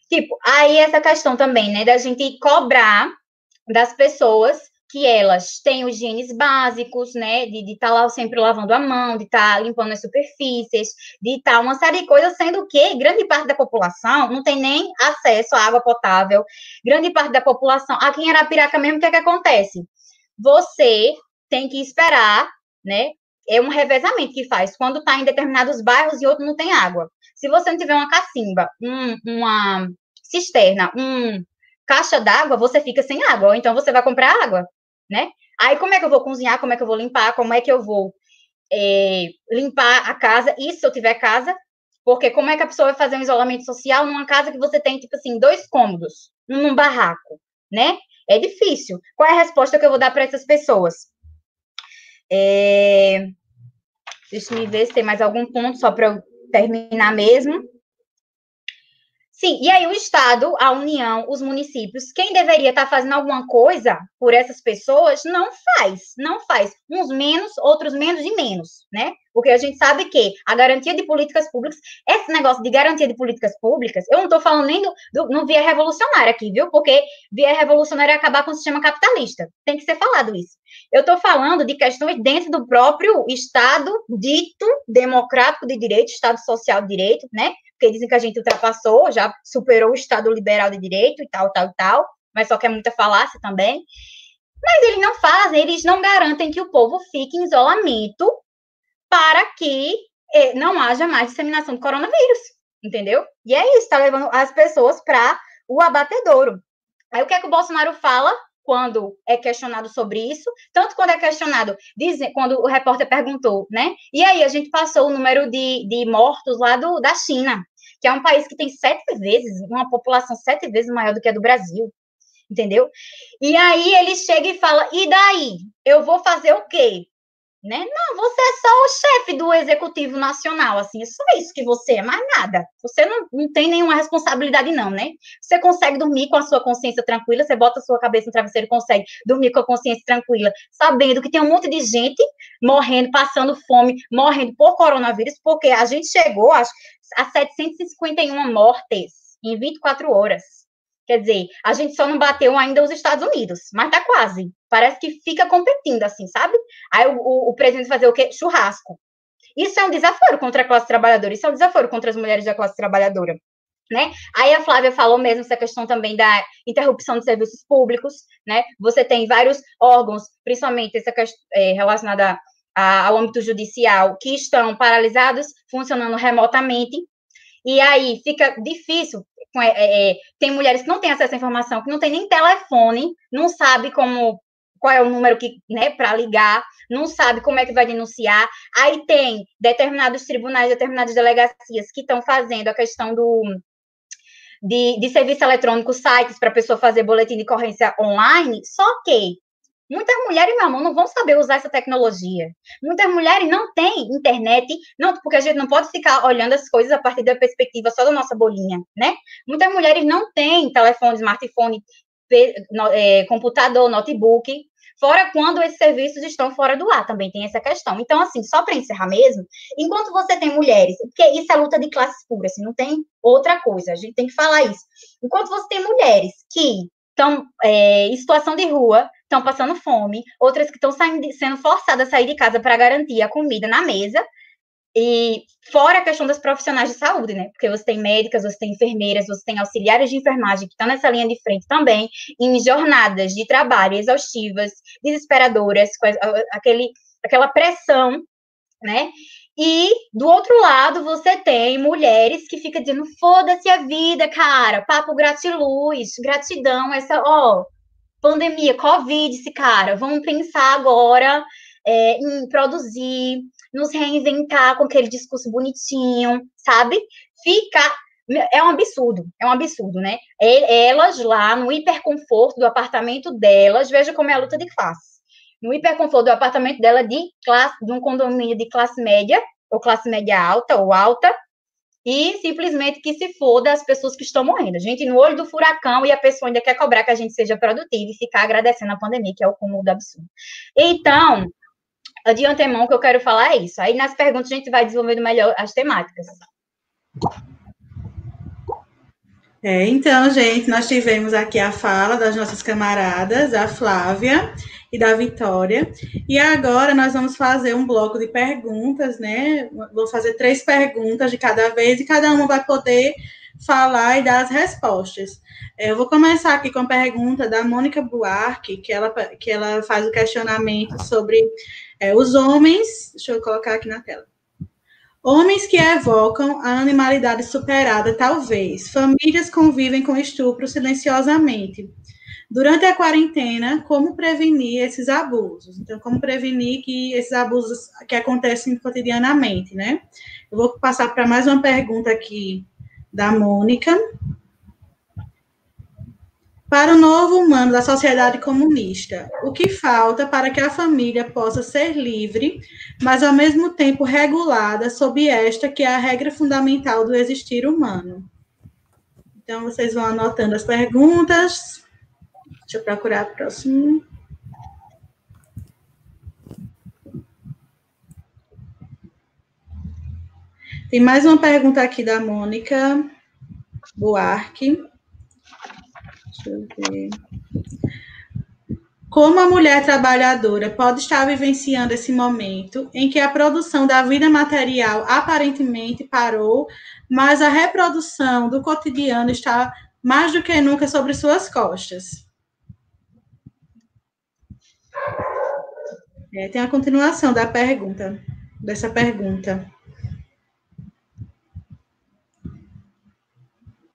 Tipo, aí essa questão também, né, da gente cobrar das pessoas que elas têm os higienes básicos, né, de estar lá sempre lavando a mão, de estar limpando as superfícies, de estar uma série de coisas, sendo que grande parte da população não tem nem acesso à água potável, grande parte da população, aqui em Arapiraca mesmo, o que é que acontece? Você tem que esperar, né, é um revezamento que faz, quando está em determinados bairros e outro não tem água. Se você não tiver uma cacimba, uma cisterna, caixa d'água, você fica sem água, ou então você vai comprar água, né? Aí como é que eu vou cozinhar, como é que eu vou limpar, como é que eu vou limpar a casa, e se eu tiver casa, porque como é que a pessoa vai fazer um isolamento social numa casa que você tem, tipo assim, 2 cômodos, num barraco, né? É difícil. Qual é a resposta que eu vou dar para essas pessoas? Deixa eu ver se tem mais algum ponto, só para eu terminar mesmo. Sim, e aí o Estado, a União, os municípios, quem deveria estar fazendo alguma coisa por essas pessoas, não faz. Uns menos, outros menos e menos, né? Porque a gente sabe que a garantia de políticas públicas, esse negócio de garantia de políticas públicas, eu não estou falando nem no via revolucionária aqui, viu? Porque via revolucionária é acabar com o sistema capitalista. Tem que ser falado isso. Eu estou falando de questões dentro do próprio Estado dito democrático de direito, Estado social de direito, né? Porque dizem que a gente ultrapassou, já superou o Estado liberal de direito e tal, mas só que é muita falácia também. Mas eles não fazem, eles não garantem que o povo fique em isolamento para que não haja mais disseminação do coronavírus, entendeu? E é isso, está levando as pessoas para o abatedouro. Aí o que é que o Bolsonaro fala quando é questionado sobre isso? Tanto quando é questionado, quando o repórter perguntou, né? E aí, a gente passou o número de mortos lá da China, que é um país que tem 7 vezes, uma população 7 vezes maior do que a do Brasil, entendeu? E aí ele chega e fala, e daí? Eu vou fazer o quê? Né? Não, você é só o chefe do Executivo Nacional, assim, é só isso que você é, mais nada. Você não tem nenhuma responsabilidade, não, né? Você consegue dormir com a sua consciência tranquila, você bota a sua cabeça no travesseiro e consegue dormir com a consciência tranquila, sabendo que tem um monte de gente morrendo, passando fome, morrendo por coronavírus, porque a gente chegou a 751 mortes em 24 horas. Quer dizer, a gente só não bateu ainda os Estados Unidos, mas tá quase. Parece que fica competindo, assim, sabe? Aí o presidente fazer o quê? Churrasco. Isso é um desaforo contra a classe trabalhadora, isso é um desaforo contra as mulheres da classe trabalhadora, né? Aí a Flávia falou mesmo essa questão também da interrupção de serviços públicos, né? Você tem vários órgãos, principalmente essa questão relacionada ao âmbito judicial, que estão paralisados, funcionando remotamente, e aí fica difícil. Tem mulheres que não têm acesso à informação, que não tem nem telefone, não sabe qual é o número né, para ligar, não sabe como é que vai denunciar. Aí tem determinados tribunais, determinadas delegacias que estão fazendo a questão de serviço eletrônico, sites para a pessoa fazer boletim de ocorrência online, só que muitas mulheres, meu amor, não vão saber usar essa tecnologia. Muitas mulheres não têm internet, não, porque a gente não pode ficar olhando as coisas a partir da perspectiva só da nossa bolinha, né? Muitas mulheres não têm telefone, smartphone, computador, notebook, fora quando esses serviços estão fora do ar, também tem essa questão. Então, assim, só para encerrar mesmo, enquanto você tem mulheres, porque isso é luta de classes puras, assim, não tem outra coisa, a gente tem que falar isso. Enquanto você tem mulheres que estão em situação de rua, estão passando fome, outras que estão sendo forçadas a sair de casa para garantir a comida na mesa, e fora a questão das profissionais de saúde, né? Porque você tem médicas, você tem enfermeiras, você tem auxiliares de enfermagem que estão nessa linha de frente também, em jornadas de trabalho exaustivas, desesperadoras, com aquela pressão, né? E, do outro lado, você tem mulheres que ficam dizendo, foda-se a vida, cara, papo gratiluz, gratidão, pandemia, Covid, cara, vamos pensar agora em produzir, nos reinventar com aquele discurso bonitinho, sabe? É um absurdo, né? Elas lá, no hiperconforto do apartamento delas, veja como é a luta de classe. No hiperconforto do apartamento dela de um condomínio de classe média, ou classe média alta, ou alta, e simplesmente que se foda as pessoas que estão morrendo. A gente no olho do furacão e a pessoa ainda quer cobrar que a gente seja produtivo e ficar agradecendo a pandemia, que é o cúmulo do absurdo. Então, de antemão, o que eu quero falar é isso. Aí, nas perguntas, a gente vai desenvolvendo melhor as temáticas. Então, gente, nós tivemos aqui a fala das nossas camaradas, da Flávia e da Vitória, e agora nós vamos fazer um bloco de perguntas, né? Vou fazer 3 perguntas de cada vez e cada uma vai poder falar e dar as respostas. Eu vou começar aqui com a pergunta da Mônica Buarque, que ela faz o questionamento sobre os homens. Deixa eu colocar aqui na tela. Homens que evocam a animalidade superada, talvez. Famílias convivem com estupro silenciosamente. Durante a quarentena, como prevenir esses abusos? Então, como prevenir que esses abusos que acontecem cotidianamente, né? Eu vou passar para mais uma pergunta aqui da Mônica. Para o novo humano da sociedade comunista, o que falta para que a família possa ser livre, mas ao mesmo tempo regulada sob esta que é a regra fundamental do existir humano? Então, vocês vão anotando as perguntas. Deixa eu procurar a próxima. Tem mais uma pergunta aqui da Mônica Buarque. Deixa eu ver. Como a mulher trabalhadora pode estar vivenciando esse momento em que a produção da vida material aparentemente parou, mas a reprodução do cotidiano está mais do que nunca sobre suas costas? Tem a continuação dessa pergunta.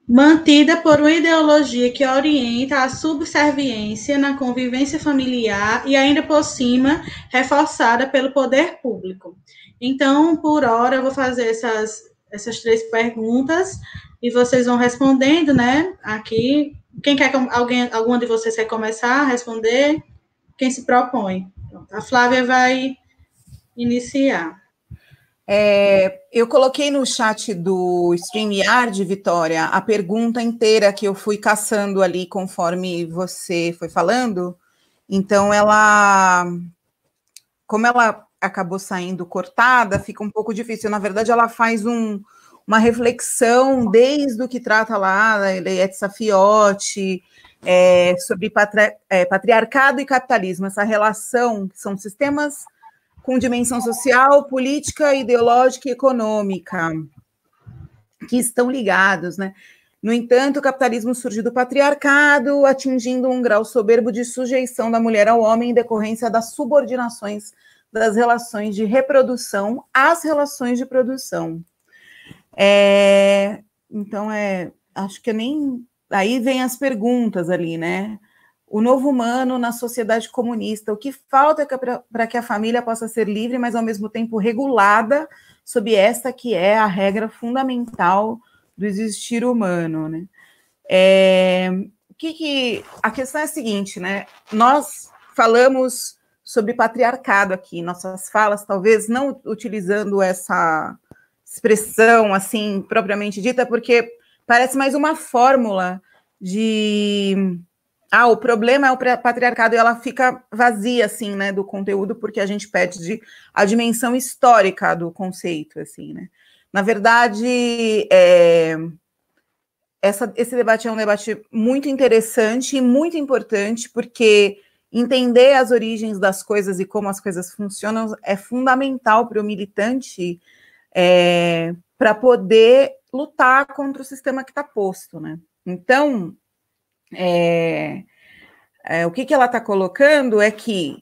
Mantida por uma ideologia que orienta a subserviência na convivência familiar e, ainda por cima, reforçada pelo poder público. Então, por hora, eu vou fazer essas 3 perguntas e vocês vão respondendo, né? Aqui. Quem quer, alguma de vocês quer começar a responder? Quem se propõe? Pronto, a Flávia vai iniciar. Eu coloquei no chat do StreamYard, Vitória, a pergunta inteira que eu fui caçando ali conforme você foi falando. Então, como ela acabou saindo cortada, fica um pouco difícil. Na verdade, ela faz uma reflexão desde o que trata lá da Eliette Safiotti, sobre patriarcado e capitalismo, essa relação, que são sistemas com dimensão social, política, ideológica e econômica, que estão ligados, né? No entanto, o capitalismo surge do patriarcado, atingindo um grau soberbo de sujeição da mulher ao homem em decorrência das subordinações das relações de reprodução às relações de produção. Então, acho que aí vem as perguntas ali, né? O novo humano na sociedade comunista, o que falta para que a família possa ser livre, mas ao mesmo tempo regulada sob esta que é a regra fundamental do existir humano, né? A questão é a seguinte, né? Nós falamos sobre patriarcado aqui, nossas falas, talvez não utilizando essa expressão assim propriamente dita, porque parece mais uma fórmula de o problema é o patriarcado, e ela fica vazia, assim, né, do conteúdo, porque a gente perde a dimensão histórica do conceito, assim, né. Na verdade, esse debate é um debate muito interessante e muito importante, porque entender as origens das coisas e como as coisas funcionam é fundamental para o militante para poder lutar contra o sistema que está posto, né. Então, o que ela está colocando é que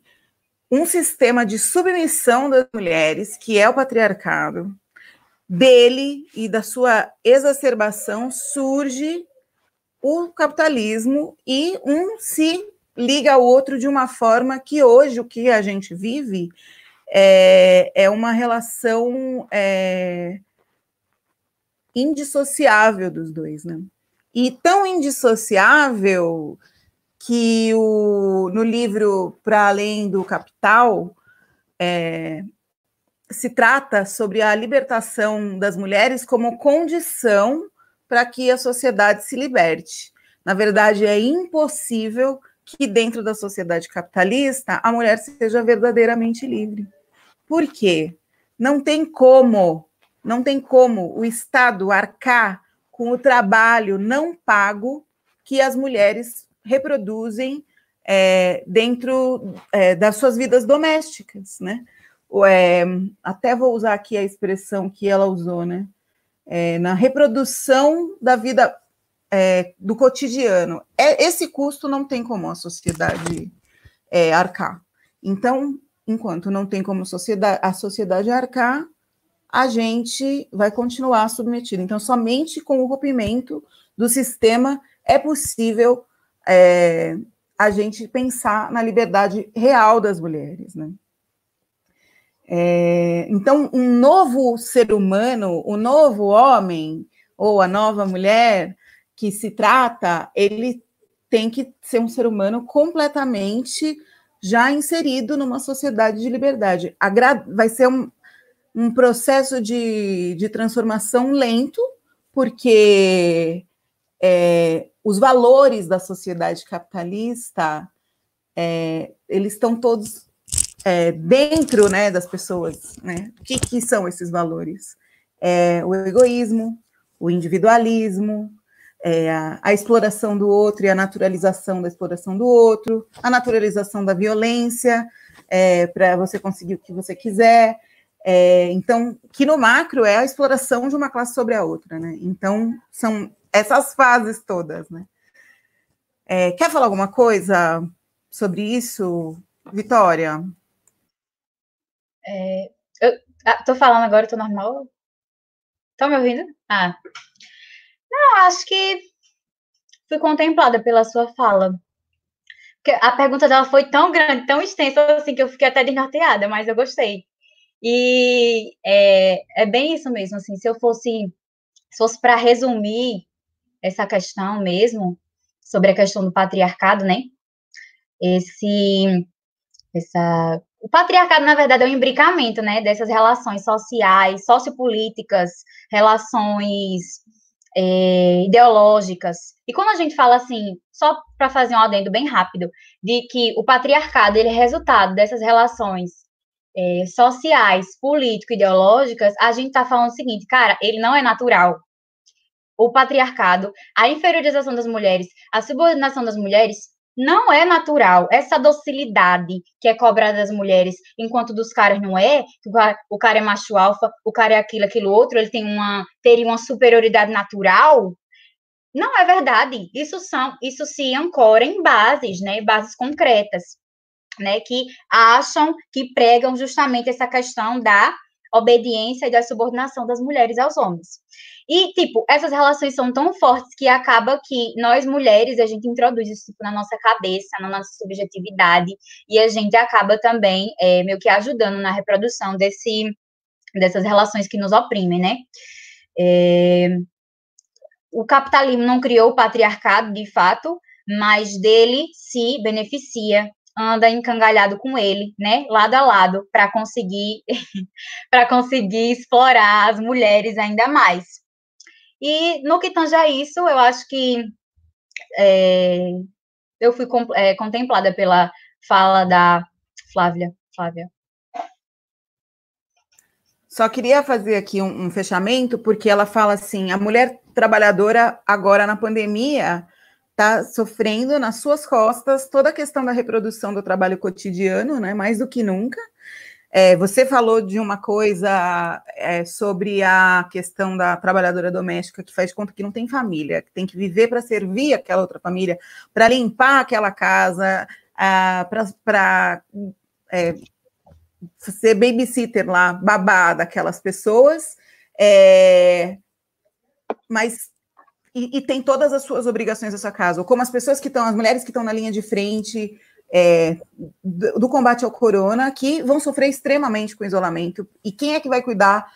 um sistema de submissão das mulheres, que é o patriarcado, dele e da sua exacerbação surge o capitalismo e um se liga ao outro de uma forma que hoje o que a gente vive é uma relação indissociável dos dois, né? E tão indissociável que no livro Para Além do Capital se trata sobre a libertação das mulheres como condição para que a sociedade se liberte. Na verdade, é impossível que dentro da sociedade capitalista a mulher seja verdadeiramente livre. Por quê? Não tem como o Estado arcar com o trabalho não pago que as mulheres reproduzem dentro das suas vidas domésticas, né? Até vou usar aqui a expressão que ela usou, né? Na reprodução da vida do cotidiano. Esse custo não tem como a sociedade arcar. Então, enquanto não tem como a sociedade arcar, a gente vai continuar submetido. Então, somente com o rompimento do sistema é possível a gente pensar na liberdade real das mulheres, né? Então, um novo ser humano, o novo homem ou a nova mulher que se trata, ele tem que ser um ser humano completamente já inserido numa sociedade de liberdade. Vai ser um processo de transformação lento, porque os valores da sociedade capitalista, eles estão todos dentro, né, das pessoas, né? O que são esses valores? O egoísmo, o individualismo, a exploração do outro e a naturalização da exploração do outro, a naturalização da violência, para você conseguir o que você quiser. Então, que no macro é a exploração de uma classe sobre a outra, né? Então, são essas fases todas, né? Quer falar alguma coisa sobre isso, Vitória? Tô falando agora, tô normal? Estão me ouvindo? Não, acho que fui contemplada pela sua fala. Porque a pergunta dela foi tão grande, tão extensa, assim, que eu fiquei até desnorteada, mas eu gostei. E é bem isso mesmo, assim, se fosse para resumir essa questão mesmo, sobre a questão do patriarcado, né? O patriarcado, na verdade, é um imbricamento, né, dessas relações sociais, sociopolíticas, relações ideológicas. E quando a gente fala assim, só para fazer um adendo bem rápido, de que o patriarcado ele é resultado dessas relações sociais, político-ideológicas, a gente está falando o seguinte, cara, ele não é natural. O patriarcado, a inferiorização das mulheres, a subordinação das mulheres não é natural. Essa docilidade que é cobrada das mulheres, enquanto dos caras não é, o cara é macho alfa, o cara é aquilo outro, ele teria uma superioridade natural, não é verdade. Isso se ancora em bases, né, bases concretas, né, que acham, que pregam justamente essa questão da obediência e da subordinação das mulheres aos homens. E, tipo, essas relações são tão fortes que acaba que nós, mulheres, a gente introduz isso tipo, na nossa cabeça, na nossa subjetividade, e a gente acaba também meio que ajudando na reprodução dessas relações que nos oprimem, né? O capitalismo não criou o patriarcado, de fato, mas dele se beneficia, anda encangalhado com ele, né, lado a lado, para conseguir explorar as mulheres ainda mais. E no que tange a isso, eu acho que eu fui contemplada pela fala da Flávia. Só queria fazer aqui um fechamento, porque ela fala assim, a mulher trabalhadora agora na pandemia está sofrendo nas suas costas toda a questão da reprodução do trabalho cotidiano, né, mais do que nunca. Você falou de uma coisa sobre a questão da trabalhadora doméstica que faz de conta que não tem família, que tem que viver para servir aquela outra família, para limpar aquela casa, para ser babysitter lá, babá daquelas pessoas, mas e tem todas as suas obrigações da sua casa, ou como as mulheres que estão na linha de frente do combate ao corona, que vão sofrer extremamente com o isolamento, e quem é que vai cuidar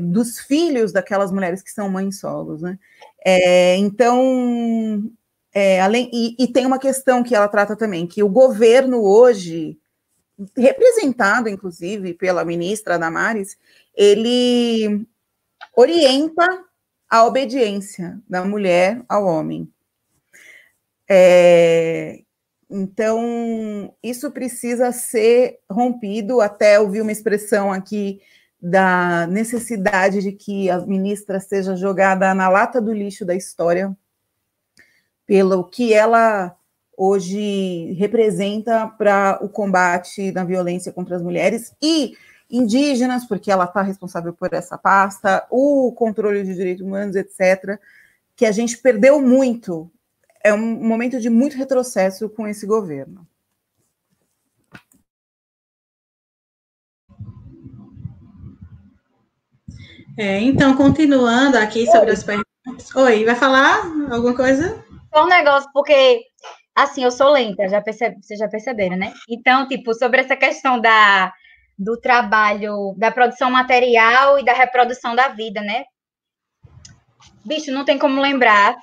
dos filhos daquelas mulheres que são mães solos, né? Então, e tem uma questão que ela trata também, que o governo hoje, representado, inclusive, pela ministra Damares, ele orienta a obediência da mulher ao homem. Então, isso precisa ser rompido. Até ouvi uma expressão aqui da necessidade de que a ministra seja jogada na lata do lixo da história, pelo que ela hoje representa para o combate da violência contra as mulheres e indígenas, porque ela está responsável por essa pasta, o controle de direitos humanos, etc., que a gente perdeu muito. É um momento de muito retrocesso com esse governo. Então, continuando aqui sobre as perguntas. Oi, vai falar alguma coisa? Só um negócio, porque, assim, eu sou lenta, vocês já perceberam, né? Então, tipo, sobre essa questão do trabalho, da produção material e da reprodução da vida, né? Bicho, não tem como lembrar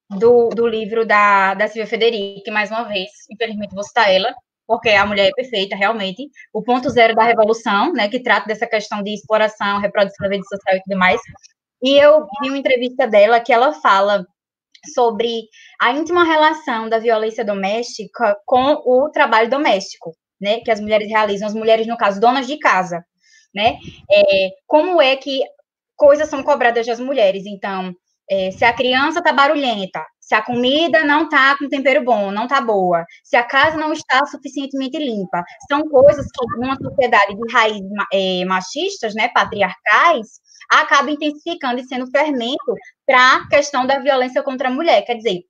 do livro da Silvia Federici, mais uma vez, infelizmente vou citar ela, porque a mulher é perfeita, realmente. O ponto zero da revolução, né, que trata dessa questão de exploração, reprodução da vida social e tudo mais. E eu vi uma entrevista dela que ela fala sobre a íntima relação da violência doméstica com o trabalho doméstico, né, que as mulheres realizam, as mulheres, no caso, donas de casa, né, como é que coisas são cobradas das mulheres. Então, se a criança está barulhenta, se a comida não está com tempero bom, não está boa, se a casa não está suficientemente limpa, são coisas que, numa sociedade de raízes machistas, né, patriarcais, acaba intensificando e sendo fermento para a questão da violência contra a mulher. Quer dizer,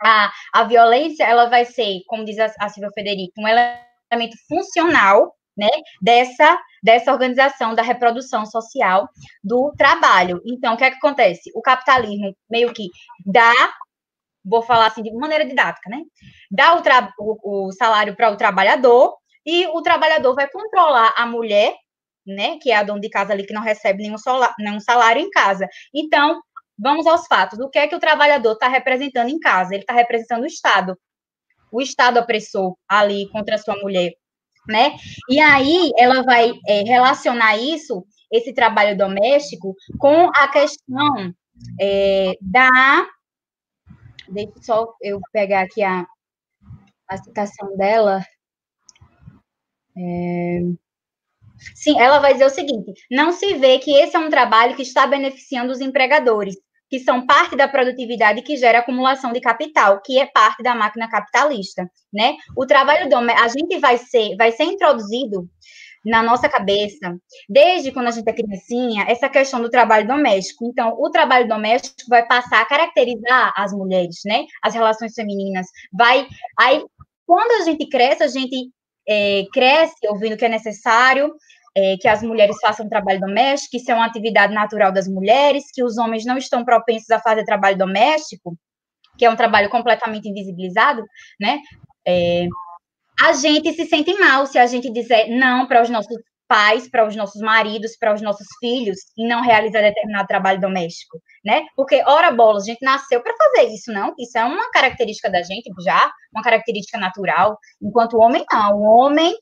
a violência, ela vai ser, como diz a Silvia Federici, um elemento funcional, né, dessa organização da reprodução social do trabalho. Então, o que é que acontece? O capitalismo meio que dá, vou falar assim de maneira didática, né, dá o salário para o trabalhador, e o trabalhador vai controlar a mulher, né, que é a dona de casa ali que não recebe nenhum salário em casa. Então, vamos aos fatos. O que é que o trabalhador está representando em casa? Ele está representando o Estado opressor ali contra a sua mulher, né? E aí ela vai relacionar esse trabalho doméstico, com a questão Deixa só eu pegar aqui a citação dela. Sim, ela vai dizer o seguinte: não se vê que esse é um trabalho que está beneficiando os empregadores, que são parte da produtividade que gera acumulação de capital, que é parte da máquina capitalista, né? O trabalho doméstico, a gente vai ser introduzido na nossa cabeça, desde quando a gente é criancinha, essa questão do trabalho doméstico. Então, o trabalho doméstico vai passar a caracterizar as mulheres, né? As relações femininas. Aí, quando a gente cresce cresce ouvindo que é necessário que as mulheres façam trabalho doméstico, que isso é uma atividade natural das mulheres, que os homens não estão propensos a fazer trabalho doméstico, que é um trabalho completamente invisibilizado, né? A gente se sente mal se a gente dizer não para os nossos pais, para os nossos maridos, para os nossos filhos, e não realizar determinado trabalho doméstico, né? Porque, ora bolas, a gente nasceu para fazer isso, não? Isso é uma característica da gente já, uma característica natural, enquanto o homem não. O homem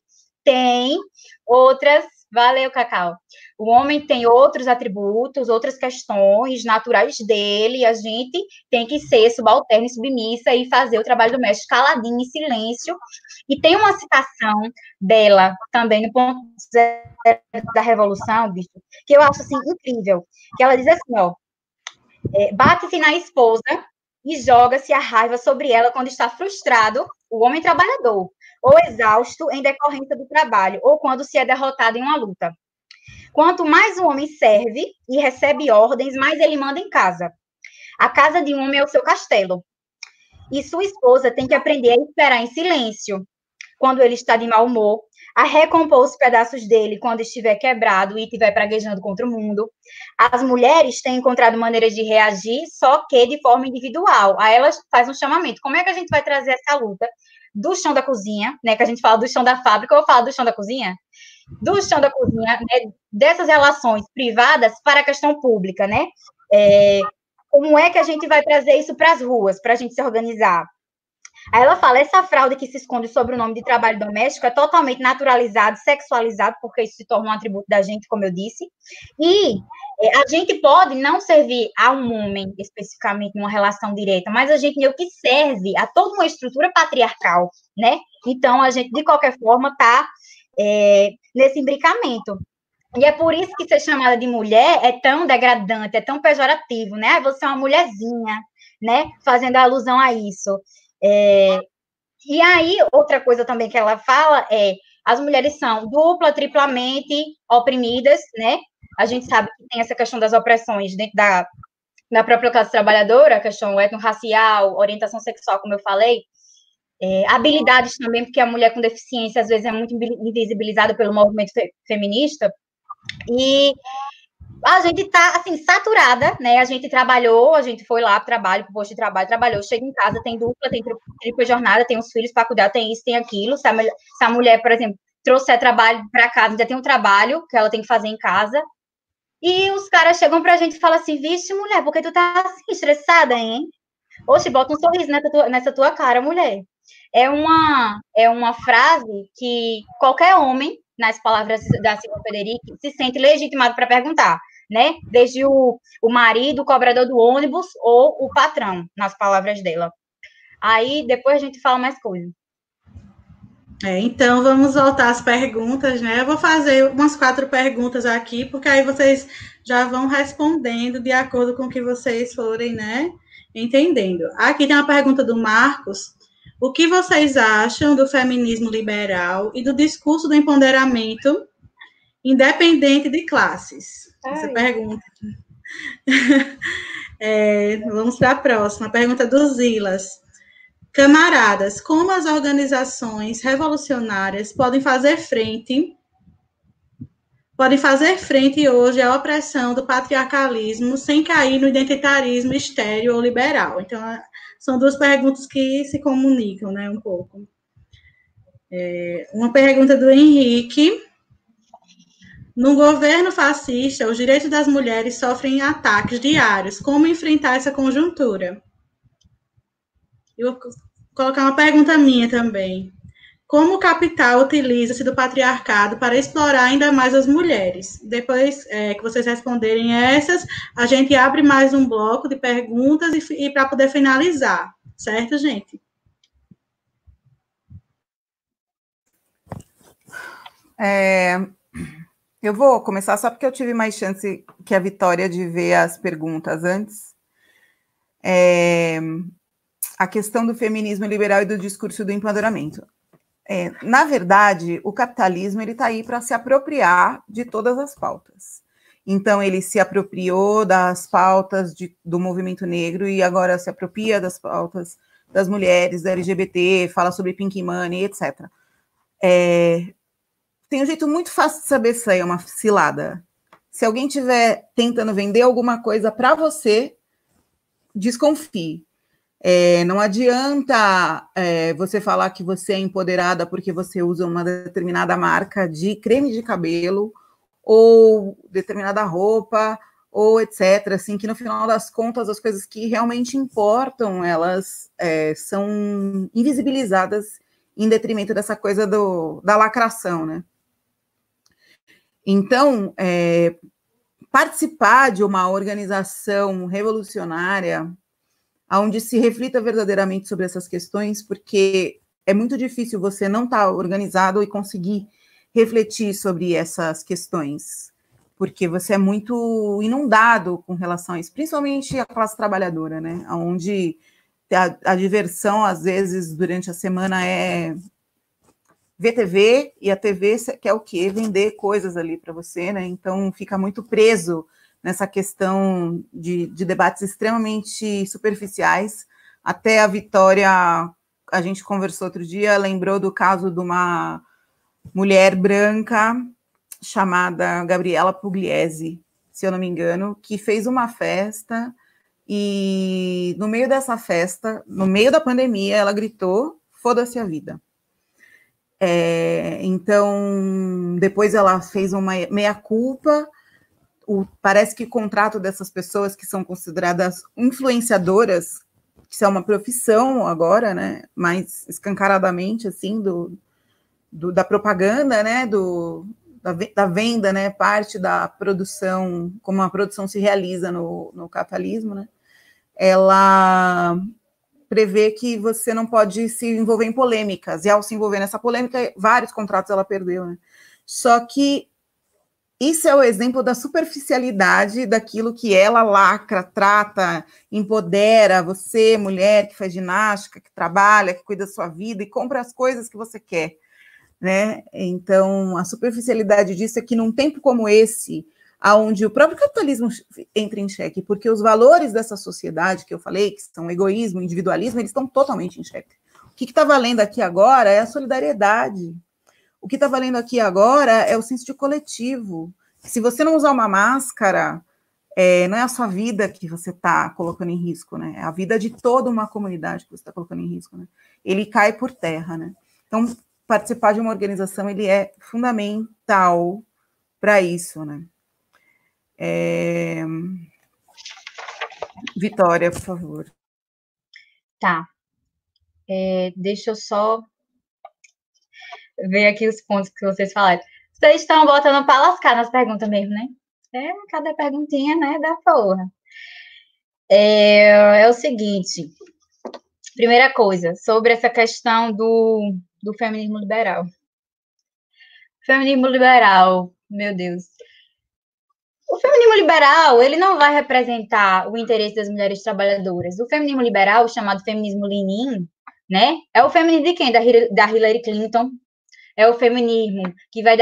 tem outras... Valeu, Cacau. O homem tem outros atributos, outras questões naturais dele, e a gente tem que ser subalterna e submissa e fazer o trabalho doméstico caladinho, em silêncio. E tem uma citação dela também no ponto da Revolução, bicho, que eu acho, assim, incrível, que ela diz assim, ó, bate-se na esposa e joga-se a raiva sobre ela quando está frustrado o homem trabalhador, ou exausto em decorrência do trabalho, ou quando se é derrotado em uma luta. Quanto mais o homem serve e recebe ordens, mais ele manda em casa. A casa de um homem é o seu castelo. E sua esposa tem que aprender a esperar em silêncio quando ele está de mau humor, a recompor os pedaços dele quando estiver quebrado e estiver praguejando contra o mundo. As mulheres têm encontrado maneiras de reagir, só que de forma individual. Aí elas fazem um chamamento. Como é que a gente vai trazer essa luta do chão da cozinha, né? Que a gente fala do chão da fábrica, ou fala do chão da cozinha? Do chão da cozinha, né, dessas relações privadas para a questão pública, né? Como é que a gente vai trazer isso para as ruas, para a gente se organizar? Aí ela fala, essa fraude que se esconde sobre o nome de trabalho doméstico é totalmente naturalizado, sexualizado, porque isso se torna um atributo da gente, como eu disse, e a gente pode não servir a um homem, especificamente, numa relação direta, mas a gente meio que serve a toda uma estrutura patriarcal, né? Então, a gente, de qualquer forma, está nesse imbricamento. E é por isso que ser chamada de mulher é tão degradante, é tão pejorativo, né? Você é uma mulherzinha, né? Fazendo alusão a isso. E aí, outra coisa também que ela fala é as mulheres são dupla, triplamente oprimidas, né? A gente sabe que tem essa questão das opressões dentro da própria classe trabalhadora, a questão étnico-racial, orientação sexual, como eu falei, habilidades também, porque a mulher com deficiência, às vezes, é muito invisibilizada pelo movimento feminista, e a gente está, assim, saturada, né? A gente trabalhou, a gente foi lá para o trabalho, para o posto de trabalho, trabalhou, chega em casa, tem dupla, tem tripla jornada, tem os filhos para cuidar, tem isso, tem aquilo. Se a mulher, por exemplo, trouxer trabalho para casa, ainda tem um trabalho que ela tem que fazer em casa. E os caras chegam pra gente e falam assim, vixe, mulher, por que tu tá assim, estressada, hein? Oxe, bota um sorriso nessa tua cara, mulher. É uma frase que qualquer homem, nas palavras da Silvia Federici, se sente legitimado para perguntar, né? Desde o marido, o cobrador do ônibus ou o patrão, nas palavras dela. Aí, depois a gente fala mais coisas. Então, vamos voltar às perguntas, né? Eu vou fazer umas 4 perguntas aqui, porque aí vocês já vão respondendo de acordo com o que vocês forem, né? Entendendo. Aqui tem uma pergunta do Marcos. O que vocês acham do feminismo liberal e do discurso do empoderamento independente de classes? Essa pergunta. Vamos para a próxima. A pergunta do Zilas. Camaradas, como as organizações revolucionárias podem fazer frente hoje à opressão do patriarcalismo sem cair no identitarismo estéril ou liberal? Então, são 2 perguntas que se comunicam, né, um pouco. Uma pergunta do Henrique. No governo fascista, os direitos das mulheres sofrem ataques diários. Como enfrentar essa conjuntura? Eu vou colocar uma pergunta minha também. Como o capital utiliza-se do patriarcado para explorar ainda mais as mulheres? Depois que vocês responderem essas, a gente abre mais um bloco de perguntas e para poder finalizar. Certo, gente? Eu vou começar só porque eu tive mais chance que a Vitória de ver as perguntas antes. A questão do feminismo liberal e do discurso do empoderamento. Na verdade, o capitalismo está aí para se apropriar de todas as pautas. Então, ele se apropriou das pautas do movimento negro e agora se apropria das pautas das mulheres, da LGBT, fala sobre Pink Money, etc. Tem um jeito muito fácil de saber se é uma cilada. Se alguém estiver tentando vender alguma coisa para você, desconfie. Não adianta você falar que você é empoderada porque você usa uma determinada marca de creme de cabelo ou determinada roupa ou etc. Assim, que no final das contas as coisas que realmente importam, elas são invisibilizadas em detrimento dessa coisa da lacração, né? Então, participar de uma organização revolucionária onde se reflita verdadeiramente sobre essas questões, porque é muito difícil você não estar organizado e conseguir refletir sobre essas questões, porque você é muito inundado com relação a isso, principalmente a classe trabalhadora, né? Onde a diversão, às vezes, durante a semana é ver TV, e a TV quer o quê? Vender coisas ali para você, né? Então fica muito preso nessa questão de debates extremamente superficiais. Até a Vitória, a gente conversou outro dia, lembrou do caso de uma mulher branca chamada Gabriela Pugliese, se eu não me engano, que fez uma festa e no meio dessa festa, no meio da pandemia, ela gritou, foda-se a vida. Então, depois ela fez uma meia-culpa. Parece que o contrato dessas pessoas que são consideradas influenciadoras, que é uma profissão agora, né, mais escancaradamente, assim, da propaganda, né, da venda, né, parte da produção, como a produção se realiza no capitalismo, né, ela prevê que você não pode se envolver em polêmicas, e ao se envolver nessa polêmica, vários contratos ela perdeu, né? Só que Isso é o exemplo da superficialidade daquilo que ela lacra, trata, empodera você, mulher que faz ginástica, que trabalha, que cuida da sua vida e compra as coisas que você quer, né? Então, a superficialidade disso é que num tempo como esse, onde o próprio capitalismo entra em xeque, porque os valores dessa sociedade que eu falei, que são egoísmo, individualismo, eles estão totalmente em xeque. O que está valendo aqui agora é a solidariedade. O que está valendo aqui agora é o senso de coletivo. Se você não usar uma máscara, não é a sua vida que você está colocando em risco, né? É a vida de toda uma comunidade que você está colocando em risco, né? Ele cai por terra, né? Então, participar de uma organização, ele é fundamental para isso, né? Vitória, por favor. Tá. Deixa eu só ver aqui os pontos que vocês falaram. Vocês estão botando para lascar nas perguntas mesmo, né? Cada perguntinha, né, da porra. É o seguinte, primeira coisa, sobre essa questão do feminismo liberal. Feminismo liberal, meu Deus. O feminismo liberal, ele não vai representar o interesse das mulheres trabalhadoras. O feminismo liberal, chamado feminismo lenin, né, é o feminismo de quem? Da Hillary Clinton. É o feminismo que vai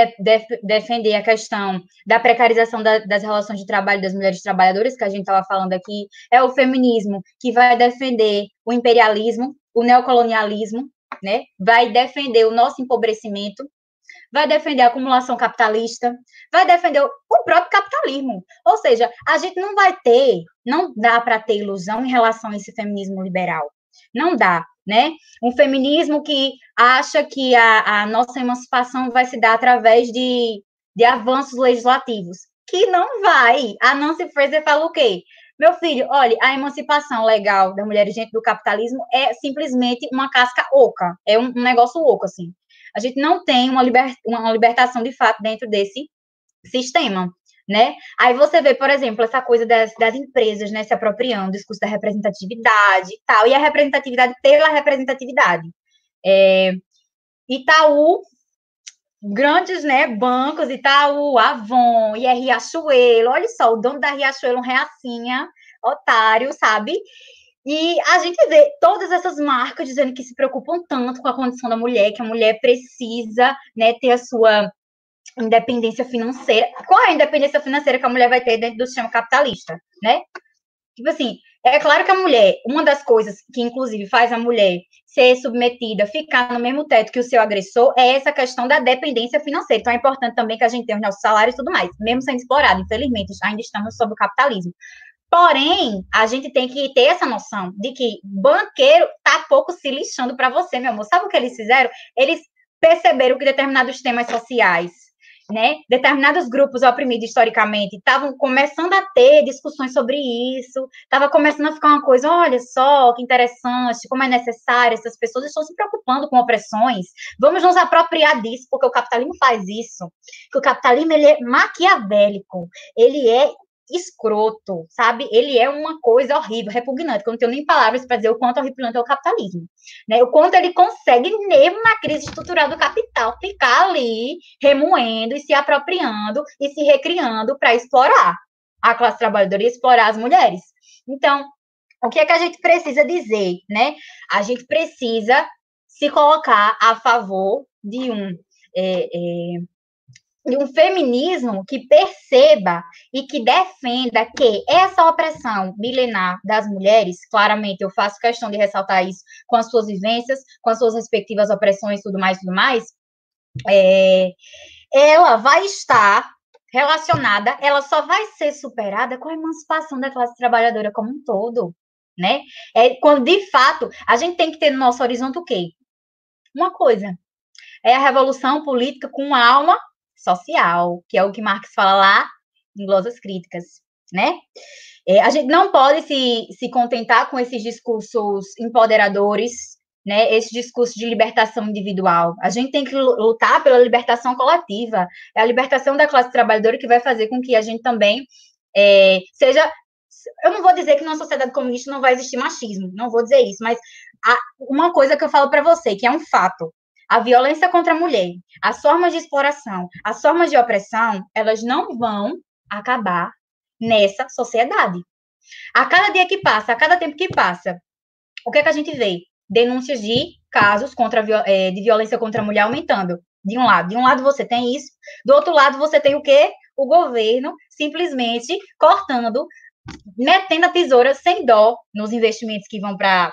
defender a questão da precarização das relações de trabalho das mulheres trabalhadoras, que a gente estava falando aqui. É o feminismo que vai defender o imperialismo, o neocolonialismo, né? Vai defender o nosso empobrecimento, vai defender a acumulação capitalista, vai defender o próprio capitalismo. Ou seja, a gente não dá para ter ilusão em relação a esse feminismo liberal. Não dá, né? Um feminismo que acha que a nossa emancipação vai se dar através de avanços legislativos, que não vai. A Nancy Fraser fala o quê? Meu filho, olha, a emancipação legal das mulheres dentro do capitalismo é simplesmente uma casca oca, é um negócio oco, assim. A gente não tem uma libertação de fato dentro desse sistema, né? Aí você vê, por exemplo, essa coisa das empresas, né, se apropriando do discurso da representatividade e tal, e a representatividade pela representatividade. Itaú, grandes, né, bancos, Itaú, Avon, e Riachuelo, olha só, o dono da Riachuelo, um reacinha, otário, sabe? E a gente vê todas essas marcas dizendo que se preocupam tanto com a condição da mulher, que a mulher precisa, né, ter a sua independência financeira. Qual é a independência financeira que a mulher vai ter dentro do sistema capitalista, né? Tipo assim, é claro que a mulher, uma das coisas que, inclusive, faz a mulher ser submetida, ficar no mesmo teto que o seu agressor, é essa questão da dependência financeira. Então, é importante também que a gente tenha os nossos salários e tudo mais, mesmo sendo explorado. Infelizmente, ainda estamos sob o capitalismo. Porém, a gente tem que ter essa noção de que banqueiro tá pouco se lixando para você, meu amor. Sabe o que eles fizeram? Eles perceberam que determinados temas sociais, né, determinados grupos oprimidos historicamente estavam começando a ter discussões sobre isso, estava começando a ficar uma coisa, olha só, que interessante, como é necessário, essas pessoas estão se preocupando com opressões, vamos nos apropriar disso, porque o capitalismo faz isso, que o capitalismo, ele é maquiavélico, ele é escroto, sabe? Ele é uma coisa horrível, repugnante, que eu não tenho nem palavras para dizer o quanto horripilante é o capitalismo, né? O quanto ele consegue, mesmo na crise estrutural do capital, ficar ali remoendo e se apropriando e se recriando para explorar a classe trabalhadora e explorar as mulheres. Então, o que é que a gente precisa dizer, né? A gente precisa se colocar a favor de um feminismo que perceba e que defenda que essa opressão milenar das mulheres, claramente eu faço questão de ressaltar isso com as suas vivências, com as suas respectivas opressões, tudo mais, ela vai estar relacionada, ela só vai ser superada com a emancipação da classe trabalhadora como um todo, né? Quando, de fato, a gente tem que ter no nosso horizonte o quê? Uma coisa, é a revolução política com alma social, que é o que Marx fala lá em Glosas Críticas, né? A gente não pode se contentar com esses discursos empoderadores, né? Esse discurso de libertação individual. A gente tem que lutar pela libertação coletiva. É a libertação da classe trabalhadora que vai fazer com que a gente também seja... Eu não vou dizer que numa sociedade comunista não vai existir machismo, não vou dizer isso, mas uma coisa que eu falo para você, que é um fato, a violência contra a mulher, as formas de exploração, as formas de opressão, elas não vão acabar nessa sociedade. A cada dia que passa, a cada tempo que passa, o que é que a gente vê? Denúncias de casos de violência contra a mulher aumentando. De um lado você tem isso, do outro lado você tem o quê? O governo simplesmente cortando, metendo a tesoura sem dó nos investimentos que vão para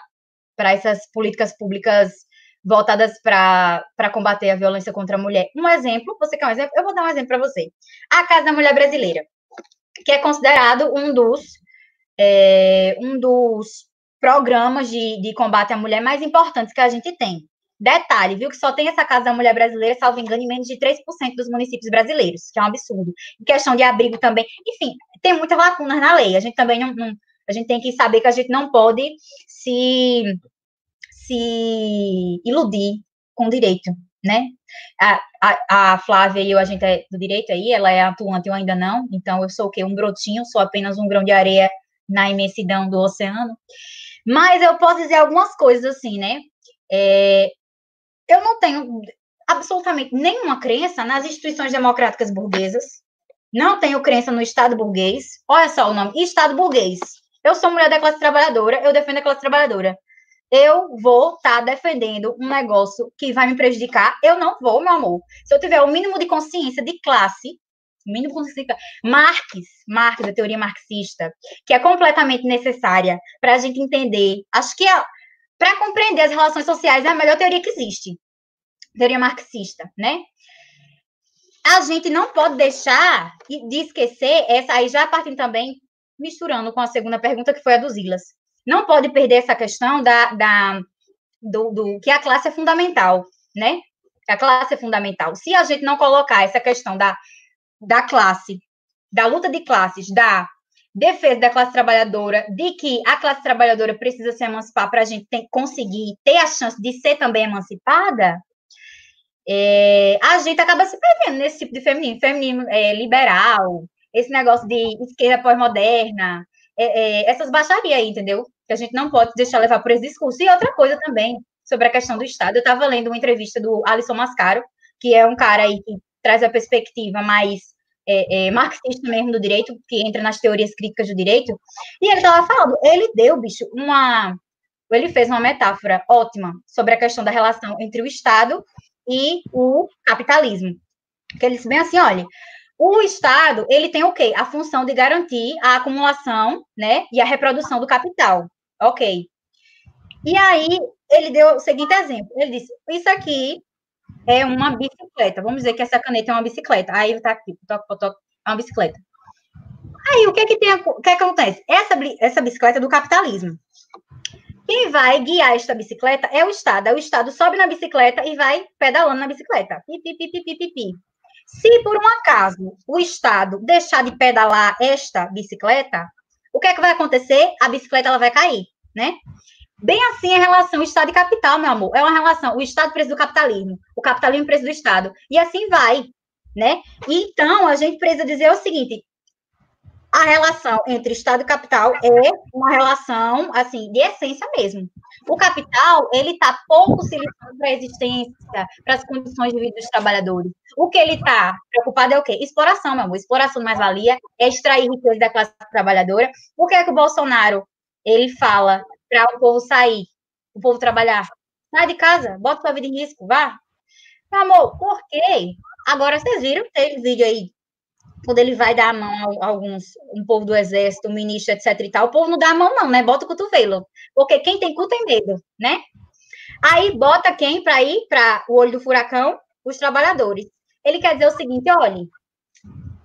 essas políticas públicas voltadas para combater a violência contra a mulher. Um exemplo, você quer um exemplo? Eu vou dar um exemplo para você. A Casa da Mulher Brasileira, que é considerado um dos programas de combate à mulher mais importantes que a gente tem. Detalhe, viu, que só tem essa Casa da Mulher Brasileira, salvo engano, em menos de 3% dos municípios brasileiros, que é um absurdo. Em questão de abrigo também, enfim, tem muitas lacunas na lei. A gente também a gente tem que saber que a gente não pode se iludir com o direito, né? A Flávia e eu, a gente é do direito aí, ela é atuante, eu ainda não, então eu sou o quê? Um brotinho, sou apenas um grão de areia na imensidão do oceano. Mas eu posso dizer algumas coisas assim, né? Eu não tenho absolutamente nenhuma crença nas instituições democráticas burguesas, não tenho crença no Estado burguês, olha só o nome, Estado burguês. Eu sou mulher da classe trabalhadora, eu defendo a classe trabalhadora. Eu vou estar defendendo um negócio que vai me prejudicar? Eu não vou, meu amor. Se eu tiver o mínimo de consciência de classe, Marx, a teoria marxista, que é completamente necessária para a gente entender, acho que para compreender as relações sociais é a melhor teoria que existe, teoria marxista, né? A gente não pode deixar de esquecer, essa aí já partindo também, misturando com a segunda pergunta, que foi a do Zilas. Não pode perder essa questão do que a classe é fundamental, né? A classe é fundamental. Se a gente não colocar essa questão da classe, da luta de classes, da defesa da classe trabalhadora, de que a classe trabalhadora precisa se emancipar para a gente conseguir ter a chance de ser também emancipada, a gente acaba se perdendo nesse tipo de feminismo liberal, esse negócio de esquerda pós-moderna, essas baixarias aí, entendeu? Que a gente não pode deixar levar por esse discurso. E outra coisa também, sobre a questão do Estado, eu estava lendo uma entrevista do Alisson Mascaro, que é um cara aí que traz a perspectiva mais marxista mesmo do direito, que entra nas teorias críticas do direito, e ele estava falando, ele fez uma metáfora ótima sobre a questão da relação entre o Estado e o capitalismo. Que ele disse bem assim, olha, o Estado, ele tem o quê? A função de garantir a acumulação, né, e a reprodução do capital. Ok. E aí, ele deu o seguinte exemplo. Ele disse, isso aqui é uma bicicleta. Vamos dizer que essa caneta é uma bicicleta. Aí tá aqui, toque, é uma bicicleta. Aí, o que acontece? Essa bicicleta é do capitalismo. Quem vai guiar esta bicicleta é o Estado. Aí o Estado sobe na bicicleta e vai pedalando na bicicleta. Pi. Se, por um acaso, o Estado deixar de pedalar esta bicicleta, o que é que vai acontecer? A bicicleta ela vai cair, né? Bem assim a relação Estado e capital, meu amor. É uma relação, o Estado precisa do capitalismo, o capitalismo precisa do Estado. E assim vai, né? Então, a gente precisa dizer o seguinte, a relação entre Estado e capital é uma relação, assim, de essência mesmo. O capital, ele está pouco se ligando para a existência, para as condições de vida dos trabalhadores. O que ele está preocupado é o quê? Exploração, meu amor. Exploração de mais-valia, é extrair riqueza da classe trabalhadora. Por que é que o Bolsonaro, ele fala para o povo sair, o povo trabalhar? Sai de casa, bota sua vida em risco, vá. Meu amor, por quê? Agora, vocês viram, teve vídeo aí, quando ele vai dar a mão a um povo do exército, um ministro, etc e tal, o povo não dá a mão não, né? Bota o cotovelo. Porque quem tem cu tem medo, né? Aí bota quem para ir para o olho do furacão? Os trabalhadores. Ele quer dizer o seguinte, olha, vou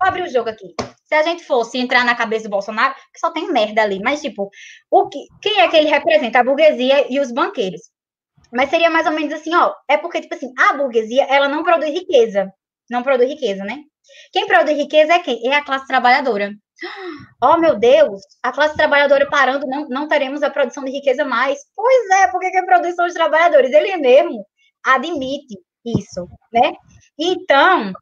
abrir o jogo aqui. Se a gente fosse entrar na cabeça do Bolsonaro, que só tem merda ali, mas tipo, quem é que ele representa? A burguesia e os banqueiros. Mas seria mais ou menos assim, ó, é porque, tipo assim, a burguesia, ela não produz riqueza. Não produz riqueza, né? Quem produz riqueza é quem? É a classe trabalhadora. Oh, meu Deus, a classe trabalhadora parando, não teremos a produção de riqueza mais. Pois é, porque quem produz são os trabalhadores. Ele mesmo admite isso, né? Então,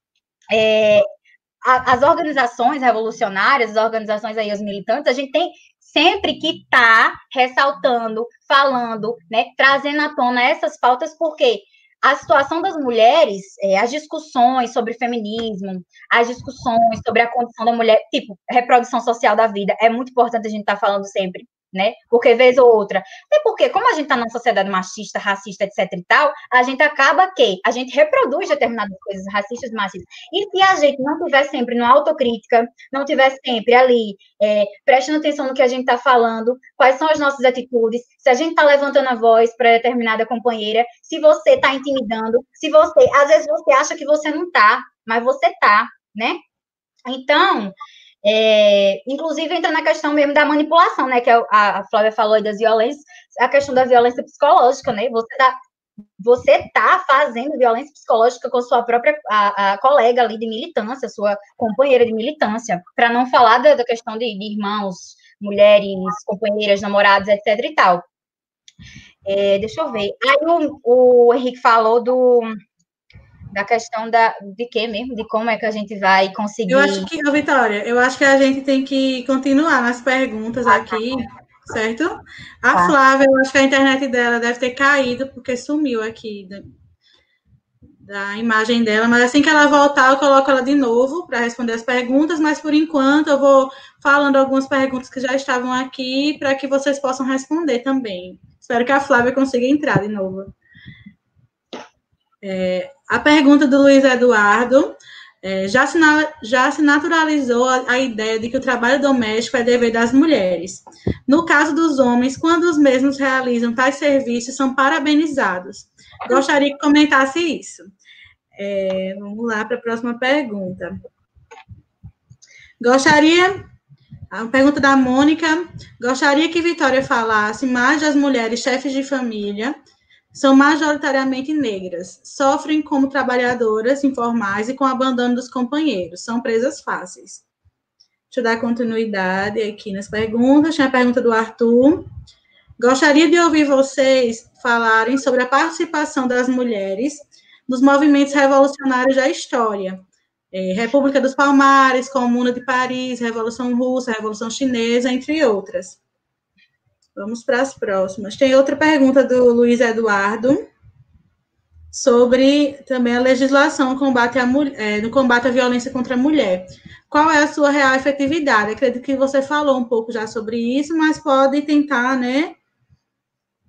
as organizações revolucionárias, as organizações aí, os militantes, a gente tem sempre que estar ressaltando, falando, né, trazendo à tona essas pautas, porque a situação das mulheres, as discussões sobre feminismo, as discussões sobre a condição da mulher, tipo, reprodução social da vida, é muito importante a gente estar falando sempre, né? Porque vez ou outra. Até porque, como a gente está numa sociedade machista, racista, etc e tal, a gente acaba que a gente reproduz determinadas coisas racistas e machistas. E se a gente não tiver sempre no autocrítica, não tiver sempre ali prestando atenção no que a gente está falando, quais são as nossas atitudes, se a gente está levantando a voz para determinada companheira, se você está intimidando, se você, às vezes você acha que você não está, mas você está, né? Então, inclusive entra na questão mesmo da manipulação, né, que a Flávia falou aí das violências, a questão da violência psicológica, né, você tá fazendo violência psicológica com sua própria a colega ali de militância, sua companheira de militância, para não falar da questão de irmãos, mulheres, companheiras, namorados, etc e tal. Deixa eu ver. Aí o Henrique falou da questão de quê mesmo? De como é que a gente vai conseguir... Eu acho que, Vitória, eu acho que a gente tem que continuar nas perguntas aqui, certo? A Flávia, eu acho que a internet dela deve ter caído, porque sumiu aqui da imagem dela, mas assim que ela voltar, eu coloco ela de novo para responder as perguntas, mas por enquanto eu vou falando algumas perguntas que já estavam aqui, para que vocês possam responder também. Espero que a Flávia consiga entrar de novo. A pergunta do Luiz Eduardo, já se naturalizou a ideia de que o trabalho doméstico é dever das mulheres. No caso dos homens, quando os mesmos realizam tais serviços, são parabenizados. Gostaria que comentasse isso. Vamos lá para a próxima pergunta. A pergunta da Mônica, gostaria que Vitória falasse mais das mulheres chefes de família, são majoritariamente negras, sofrem como trabalhadoras informais e com abandono dos companheiros, são presas fáceis. Deixa eu dar continuidade aqui nas perguntas. Tinha a pergunta do Arthur. Gostaria de ouvir vocês falarem sobre a participação das mulheres nos movimentos revolucionários da história. República dos Palmares, Comuna de Paris, Revolução Russa, Revolução Chinesa, entre outras. Vamos para as próximas. Tem outra pergunta do Luiz Eduardo sobre também a legislação no combate à violência contra a mulher. Qual é a sua real efetividade? Acredito que você falou um pouco já sobre isso, mas pode tentar, né,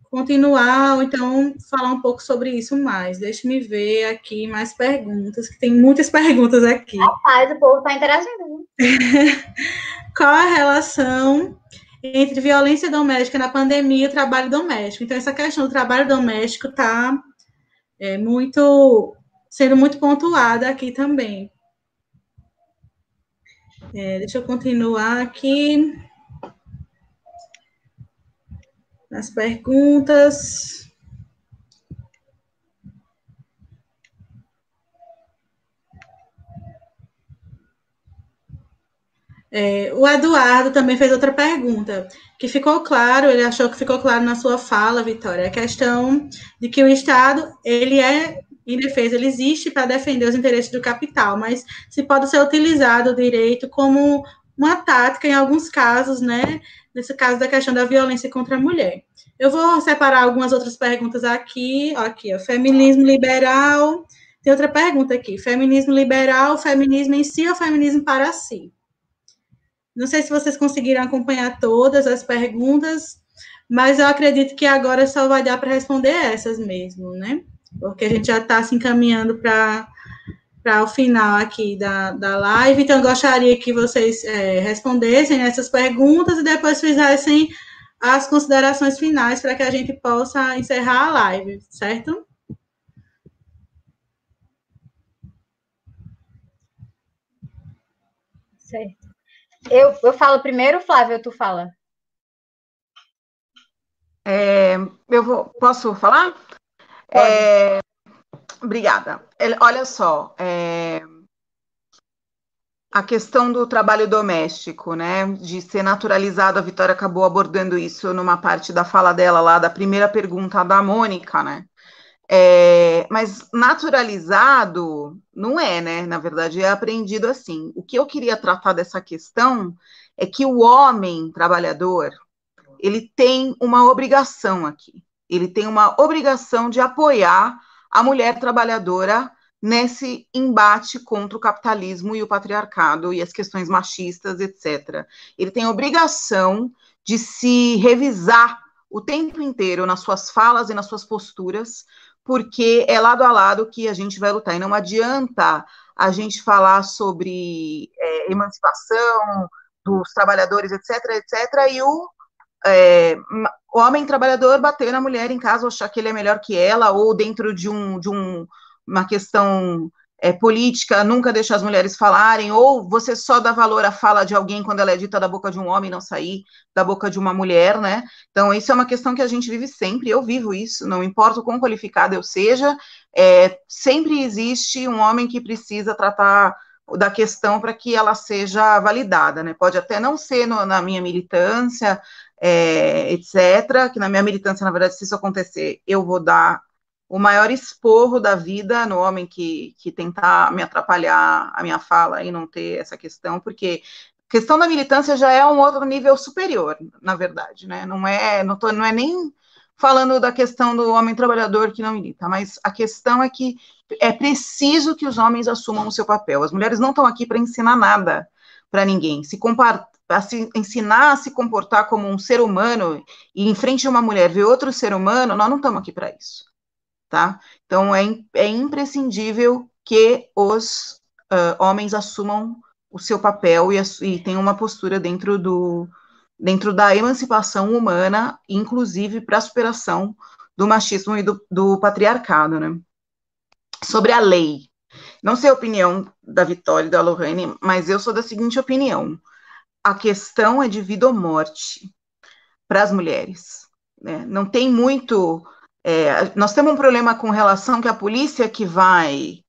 continuar ou então falar um pouco sobre isso mais. Deixe-me ver aqui mais perguntas, que tem muitas perguntas aqui. Rapaz, o povo está interagindo. Qual a relação entre violência doméstica na pandemia e o trabalho doméstico? Então, essa questão do trabalho doméstico está sendo muito pontuada aqui também. Deixa eu continuar aqui nas perguntas. O Eduardo também fez outra pergunta, que ficou claro, ele achou que ficou claro na sua fala, Vitória, a questão de que o Estado, ele é indefeso, ele existe para defender os interesses do capital, mas se pode ser utilizado o direito como uma tática em alguns casos, né, nesse caso da questão da violência contra a mulher. Eu vou separar algumas outras perguntas aqui, feminismo liberal, tem outra pergunta aqui, feminismo liberal, feminismo em si ou feminismo para si? Não sei se vocês conseguiram acompanhar todas as perguntas, mas eu acredito que agora só vai dar para responder essas mesmo, né? Porque a gente já está se encaminhando para o final aqui da live, então eu gostaria que vocês respondessem essas perguntas e depois fizessem as considerações finais para que a gente possa encerrar a live, certo? Certo. Eu falo primeiro, Flávia, ou tu fala? Posso falar? Obrigada. Olha só, a questão do trabalho doméstico, né, de ser naturalizado, a Vitória acabou abordando isso numa parte da fala dela lá, da primeira pergunta da Mônica, né, mas naturalizado não é, né, na verdade é aprendido assim. O que eu queria tratar dessa questão é que o homem trabalhador, ele tem uma obrigação aqui, ele tem uma obrigação de apoiar a mulher trabalhadora nesse embate contra o capitalismo e o patriarcado e as questões machistas, etc. Ele tem a obrigação de se revisar o tempo inteiro nas suas falas e nas suas posturas, porque é lado a lado que a gente vai lutar. E não adianta a gente falar sobre emancipação dos trabalhadores, etc., etc., e o homem trabalhador bater na mulher em casa, ou achar que ele é melhor que ela, ou dentro de uma questão política, nunca deixar as mulheres falarem, ou você só dá valor à fala de alguém quando ela é dita da boca de um homem, não sair da boca de uma mulher, né? Então, isso é uma questão que a gente vive sempre, eu vivo isso, não importa o quão qualificada eu seja, sempre existe um homem que precisa tratar da questão para que ela seja validada, né? Pode até não ser na minha militância, etc., que na minha militância, na verdade, se isso acontecer, eu vou dar o maior esporro da vida no homem que tentar me atrapalhar a minha fala e não ter essa questão, porque a questão da militância já é um outro nível superior, na verdade, né? Não é nem falando da questão do homem trabalhador que não milita, mas a questão é que é preciso que os homens assumam o seu papel. As mulheres não estão aqui para ensinar nada para ninguém. Ensinar a se comportar como um ser humano e em frente a uma mulher ver outro ser humano, nós não estamos aqui para isso. Tá? Então, é imprescindível que os homens assumam o seu papel e tenham uma postura dentro da emancipação humana, inclusive para a superação do machismo e do patriarcado, né? Sobre a lei. Não sei a opinião da Vitória e da Lohane, mas eu sou da seguinte opinião. A questão é de vida ou morte para as mulheres, né? Não tem muito... nós temos um problema com relação que a polícia que vai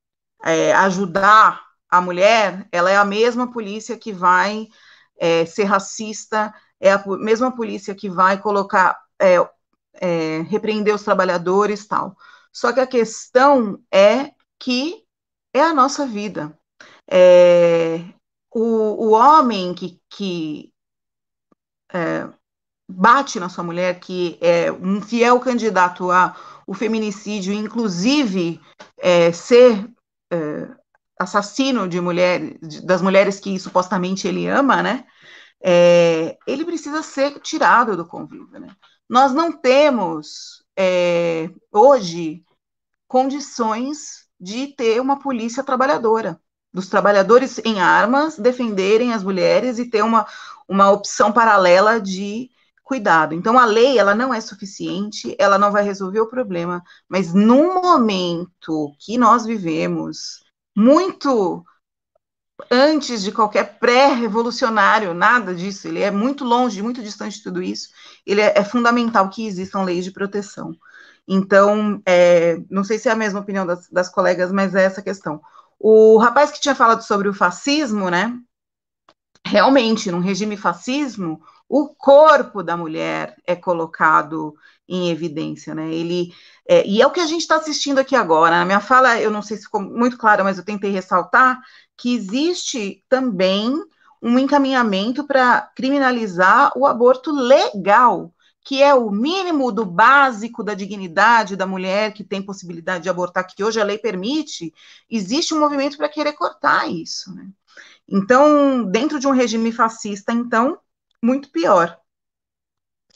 ajudar a mulher, ela é a mesma polícia que vai ser racista, é a mesma polícia que vai colocar, repreender os trabalhadores, tal. Só que a questão é que é a nossa vida. O homem que bate na sua mulher, que é um fiel candidato ao feminicídio, inclusive ser assassino de mulheres, das mulheres que supostamente ele ama, né? Ele precisa ser tirado do convívio, né? Nós não temos hoje condições de ter uma polícia trabalhadora, dos trabalhadores em armas defenderem as mulheres e ter uma opção paralela de cuidado. Então, a lei, ela não é suficiente, ela não vai resolver o problema, mas num momento que nós vivemos, muito antes de qualquer pré-revolucionário, nada disso, ele é muito longe, muito distante de tudo isso, ele é fundamental que existam leis de proteção. Então, não sei se é a mesma opinião das colegas, mas é essa questão. O rapaz que tinha falado sobre o fascismo, né? Realmente, num regime fascismo, o corpo da mulher é colocado em evidência, né? E é o que a gente está assistindo aqui agora. Na minha fala, eu não sei se ficou muito clara, mas eu tentei ressaltar que existe também um encaminhamento para criminalizar o aborto legal, que é o mínimo do básico da dignidade da mulher que tem possibilidade de abortar, que hoje a lei permite. Existe um movimento para querer cortar isso, né? Então, dentro de um regime fascista, então, muito pior.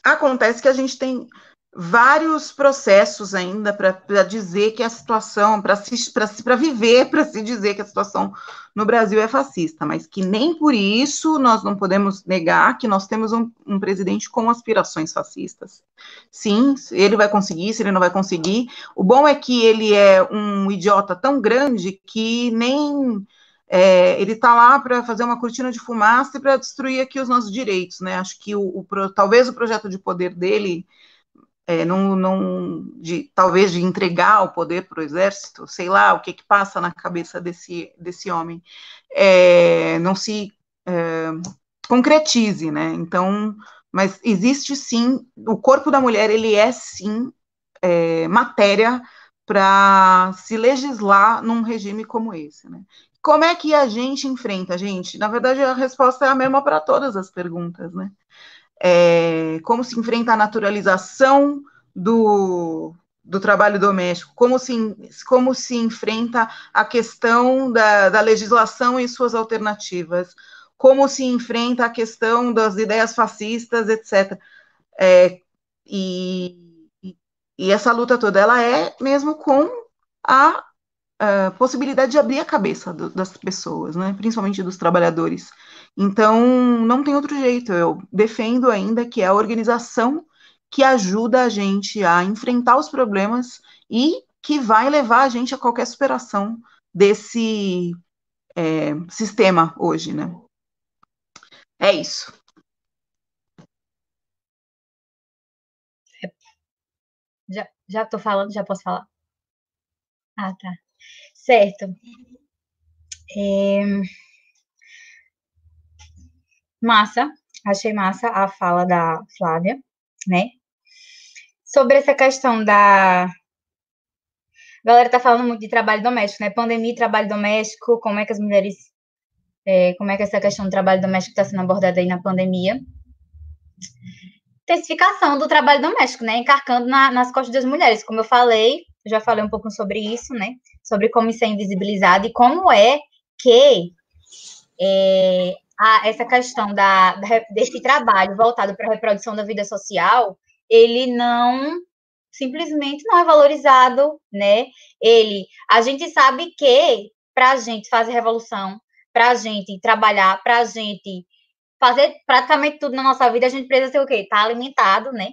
Acontece que a gente tem vários processos ainda para dizer que a situação, para viver, para se dizer que a situação no Brasil é fascista, mas que nem por isso nós não podemos negar que nós temos um presidente com aspirações fascistas. Sim, ele vai conseguir, se ele não vai conseguir. O bom é que ele é um idiota tão grande que nem... ele está lá para fazer uma cortina de fumaça e para destruir aqui os nossos direitos, né? Acho que talvez o projeto de poder dele, talvez de entregar o poder para o exército, sei lá o que passa na cabeça desse homem, não se concretize, né? Então, mas existe sim, o corpo da mulher, ele é sim matéria para se legislar num regime como esse, né? Como é que a gente enfrenta, gente? Na verdade, a resposta é a mesma para todas as perguntas, né? Como se enfrenta a naturalização do trabalho doméstico, como se enfrenta a questão da legislação e suas alternativas, como se enfrenta a questão das ideias fascistas, etc. E essa luta toda, ela é mesmo com a possibilidade de abrir a cabeça das pessoas, né, principalmente dos trabalhadores. Então, não tem outro jeito, eu defendo ainda que é a organização que ajuda a gente a enfrentar os problemas e que vai levar a gente a qualquer superação desse sistema hoje, né. É isso. Já tô falando, já posso falar? Ah, tá. Certo. Massa, achei massa a fala da Flávia, né? Sobre essa questão da... A galera tá falando muito de trabalho doméstico, né? Pandemia e trabalho doméstico, como é que as mulheres... como é que essa questão do trabalho doméstico está sendo abordada aí na pandemia? Intensificação do trabalho doméstico, né? Encarcando nas costas das mulheres, como eu falei, já falei um pouco sobre isso, né? Sobre como isso é invisibilizado e como é que essa questão desse trabalho voltado para a reprodução da vida social, ele simplesmente não é valorizado, né? A gente sabe que para a gente fazer revolução, para a gente trabalhar, para a gente fazer praticamente tudo na nossa vida, a gente precisa ser o quê? Estar alimentado, né?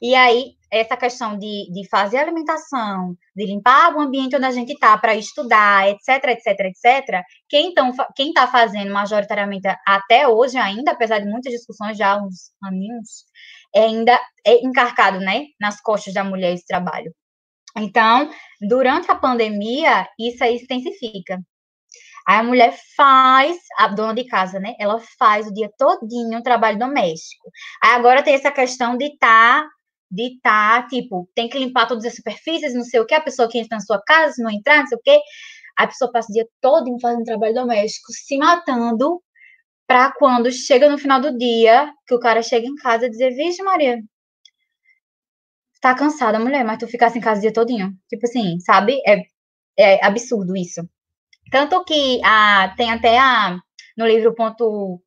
E aí, essa questão de fazer alimentação, de limpar o ambiente onde a gente está para estudar, etc, etc, etc, quem está fazendo majoritariamente até hoje ainda, apesar de muitas discussões já há uns aninhos, ainda é encarcado, né, nas costas da mulher esse trabalho. Então, durante a pandemia, isso aí se intensifica. Aí a mulher a dona de casa, né, ela faz o dia todinho o trabalho doméstico. Aí agora tem essa questão de tipo, tem que limpar todas as superfícies, não sei o que, a pessoa que entra na sua casa, se não entrar, não sei o que, a pessoa passa o dia todo fazendo trabalho doméstico, se matando, para quando chega no final do dia, que o cara chega em casa e dizer, vixe Maria, tá cansada, mulher, mas tu ficasse em casa o dia todinho. Tipo assim, sabe? É absurdo isso. Tanto que tem até no livro Ponto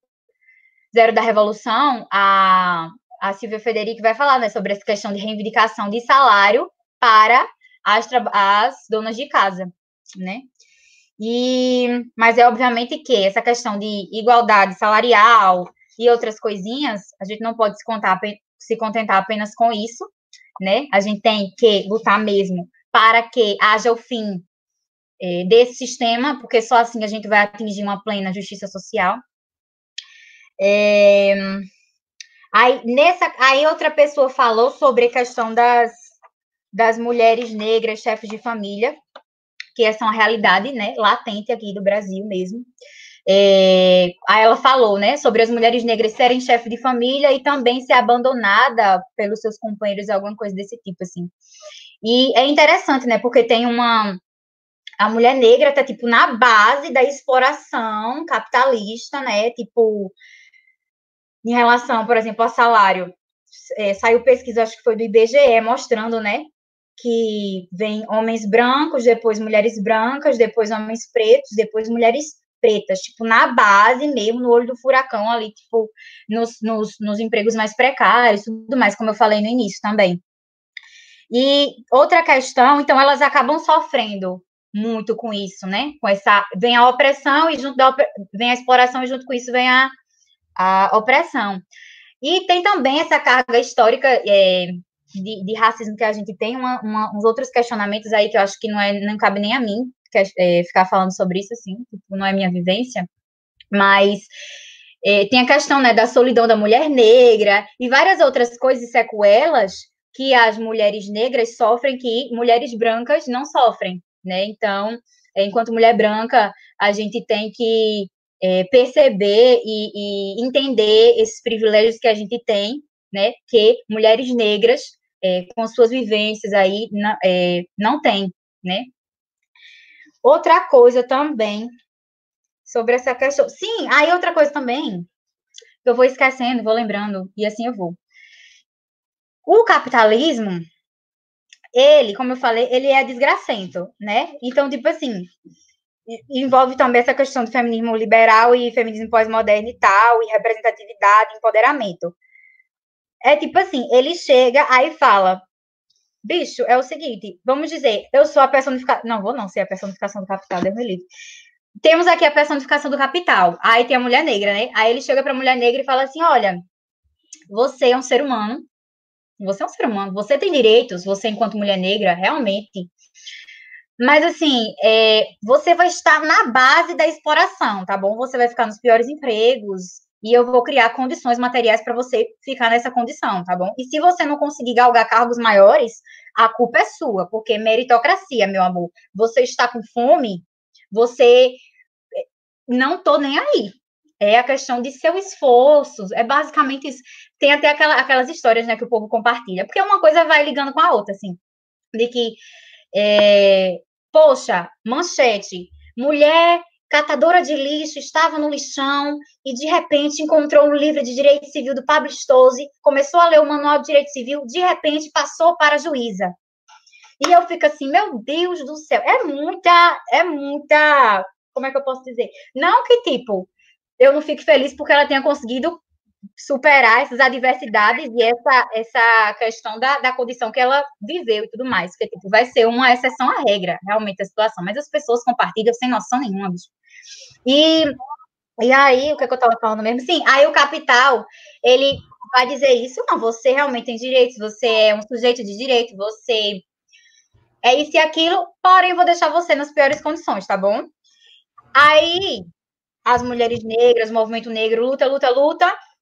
Zero da Revolução, a Silvia Federici vai falar, né, sobre essa questão de reivindicação de salário para as donas de casa, né? Mas é obviamente que essa questão de igualdade salarial e outras coisinhas, a gente não pode se contentar apenas com isso, né? A gente tem que lutar mesmo para que haja o fim desse sistema, porque só assim a gente vai atingir uma plena justiça social. Aí outra pessoa falou sobre a questão das mulheres negras chefes de família, que essa é uma realidade, né, latente aqui do Brasil mesmo. Aí ela falou, né, sobre as mulheres negras serem chefe de família e também ser abandonada pelos seus companheiros, alguma coisa desse tipo, assim. E é interessante, né, porque tem a mulher negra está, tipo, na base da exploração capitalista, né, tipo, em relação, por exemplo, ao salário. Saiu pesquisa, acho que foi do IBGE, mostrando, né, que vem homens brancos, depois mulheres brancas, depois homens pretos, depois mulheres pretas, tipo, na base mesmo, no olho do furacão ali, tipo, nos empregos mais precários, tudo mais, como eu falei no início também. E outra questão, então, elas acabam sofrendo muito com isso, né? Vem a opressão e vem a exploração e junto com isso vem a opressão. E tem também essa carga histórica de racismo que a gente tem, uns outros questionamentos aí que eu acho que não cabe nem a mim ficar falando sobre isso, assim, tipo, não é minha vivência, mas tem a questão, né, da solidão da mulher negra e várias outras coisas e sequelas que as mulheres negras sofrem que mulheres brancas não sofrem, né? Então, enquanto mulher branca, a gente tem que perceber e entender esses privilégios que a gente tem, né? Que mulheres negras, com suas vivências aí, não têm, né? Outra coisa também sobre essa questão. Sim, aí outra coisa também, eu vou esquecendo, vou lembrando, e assim eu vou. O capitalismo, ele, como eu falei, ele é desgracento, né? Então, tipo assim, envolve também essa questão do feminismo liberal e feminismo pós-moderno e tal, e representatividade, empoderamento. É tipo assim, ele chega aí e fala, bicho, é o seguinte, vamos dizer, eu sou a personificação, não vou não ser a personificação do capital, Deus me livre. Temos aqui a personificação do capital, aí tem a mulher negra, né? Aí ele chega pra mulher negra e fala assim, olha, você é um ser humano, você tem direitos, você enquanto mulher negra, realmente. Mas, assim, você vai estar na base da exploração, tá bom? Você vai ficar nos piores empregos e eu vou criar condições materiais para você ficar nessa condição, tá bom? E se você não conseguir galgar cargos maiores, a culpa é sua, porque meritocracia, meu amor. Você está com fome, você não tô nem aí. É a questão de seu esforço, é basicamente isso. Tem até aquelas histórias, né, que o povo compartilha, porque uma coisa vai ligando com a outra, assim, de que poxa, manchete, mulher catadora de lixo estava no lixão e de repente encontrou um livro de direito civil do Pablo Stossi, começou a ler o manual de direito civil, de repente passou para a juíza. E eu fico assim, meu Deus do céu, é muita, como é que eu posso dizer? Não que, tipo, eu não fique feliz porque ela tenha conseguido superar essas adversidades e essa questão da condição que ela viveu e tudo mais, porque tipo, vai ser uma exceção à regra, realmente, a situação, mas as pessoas compartilham sem noção nenhuma, bicho. E aí, o que eu estava falando mesmo? Sim, aí o capital, ele vai dizer isso, não, você realmente tem direitos, você é um sujeito de direito, você é isso e aquilo, porém, vou deixar você nas piores condições, tá bom? Aí, as mulheres negras, o movimento negro, luta,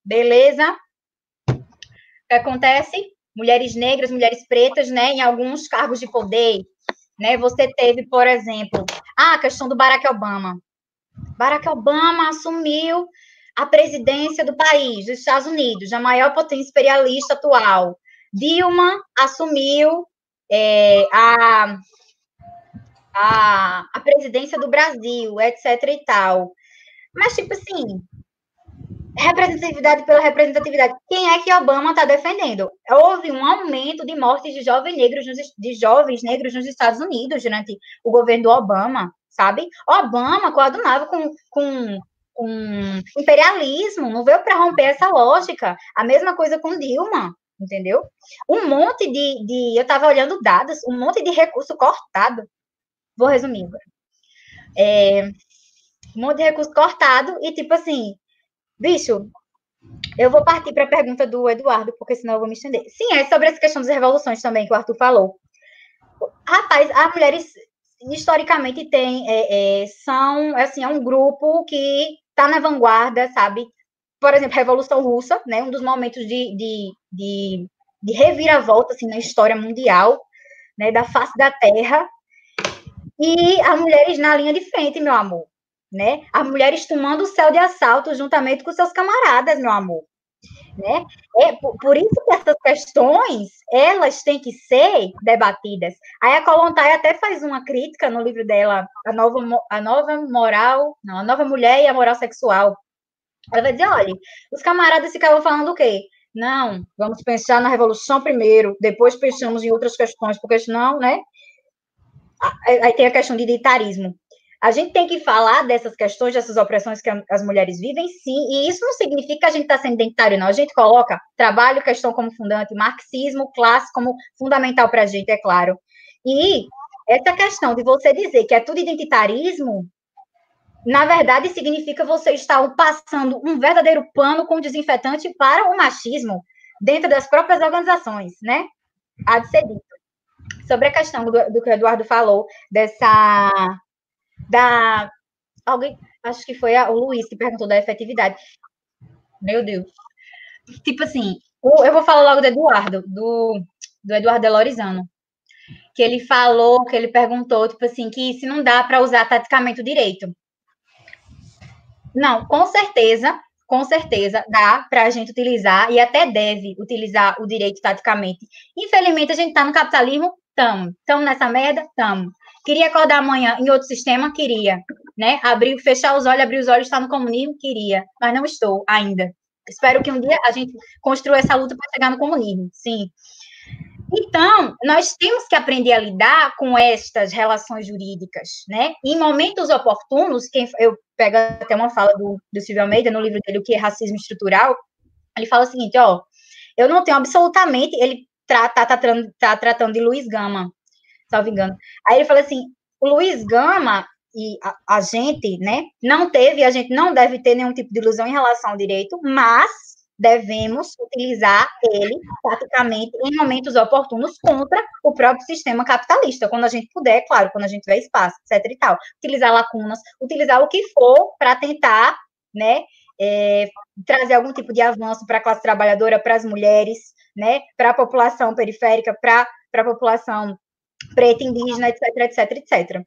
beleza. O que acontece? Mulheres negras, mulheres pretas, né, em alguns cargos de poder, né, você teve, por exemplo, a questão do Barack Obama. Barack Obama assumiu a presidência do país, dos Estados Unidos, a maior potência imperialista atual. Dilma assumiu a presidência do Brasil, etc e tal. Mas, tipo assim, representatividade pela representatividade. Quem é que Obama está defendendo? Houve um aumento de mortes de jovens negros nos Estados Unidos durante o governo do Obama, sabe? Obama coadunava com imperialismo, não veio para romper essa lógica. A mesma coisa com Dilma, entendeu? Um monte eu estava olhando dados, um monte de recurso cortado. Vou resumir agora. Um monte de recurso cortado e, tipo assim, bicho, eu vou partir para a pergunta do Eduardo, porque senão eu vou me estender. Sim, é sobre essa questão das revoluções também, que o Arthur falou. Rapaz, as mulheres, historicamente, são, assim, é um grupo que está na vanguarda, sabe? Por exemplo, Revolução Russa, né? Um dos momentos de reviravolta, assim, na história mundial, né? Da face da Terra. E as mulheres na linha de frente, meu amor. Né? As mulheres tomando o céu de assalto juntamente com seus camaradas, meu amor. Né? Por isso que essas questões, elas têm que ser debatidas. Aí a Kollontai até faz uma crítica no livro dela, a nova mulher e a moral sexual. Ela vai dizer, olha, os camaradas ficavam falando o quê? Não, vamos pensar na revolução primeiro, depois pensamos em outras questões, porque senão, né? Aí tem a questão de identitarismo. A gente tem que falar dessas questões, dessas opressões que as mulheres vivem, sim, e isso não significa que a gente está sendo identitário, não. A gente coloca trabalho, questão como fundante, marxismo, classe como fundamental para a gente, é claro. E essa questão de você dizer que é tudo identitarismo, na verdade, significa você estar passando um verdadeiro pano com desinfetante para o machismo dentro das próprias organizações, né? Há de ser dito. Sobre a questão do que o Eduardo falou, alguém, acho que foi o Luiz que perguntou da efetividade. Meu Deus. Tipo assim, eu vou falar logo do Eduardo, do Eduardo Delorizano, que ele falou, que ele perguntou, tipo assim, que se não dá para usar taticamente o direito. Não, com certeza dá para a gente utilizar, e até deve utilizar o direito taticamente. Infelizmente, a gente está no capitalismo, estamos nessa merda, estamos. Queria acordar amanhã em outro sistema? Queria. Né? Fechar os olhos, abrir os olhos, estar no comunismo? Queria. Mas não estou ainda. Espero que um dia a gente construa essa luta para chegar no comunismo, sim. Então, nós temos que aprender a lidar com estas relações jurídicas, né? Em momentos oportunos, eu pego até uma fala do Silvio Almeida, no livro dele, O que é Racismo Estrutural, ele fala o seguinte, ó, eu não tenho absolutamente, ele tá tratando de Luiz Gama, salvo engano. Aí ele fala assim, o Luiz Gama e a gente, né, a gente não deve ter nenhum tipo de ilusão em relação ao direito, mas devemos utilizar ele, praticamente, em momentos oportunos contra o próprio sistema capitalista, quando a gente puder, claro, quando a gente tiver espaço, etc e tal. Utilizar lacunas, utilizar o que for para tentar, né, trazer algum tipo de avanço para a classe trabalhadora, para as mulheres, né, para a população periférica, para a população preta, indígena, etc, etc, etc.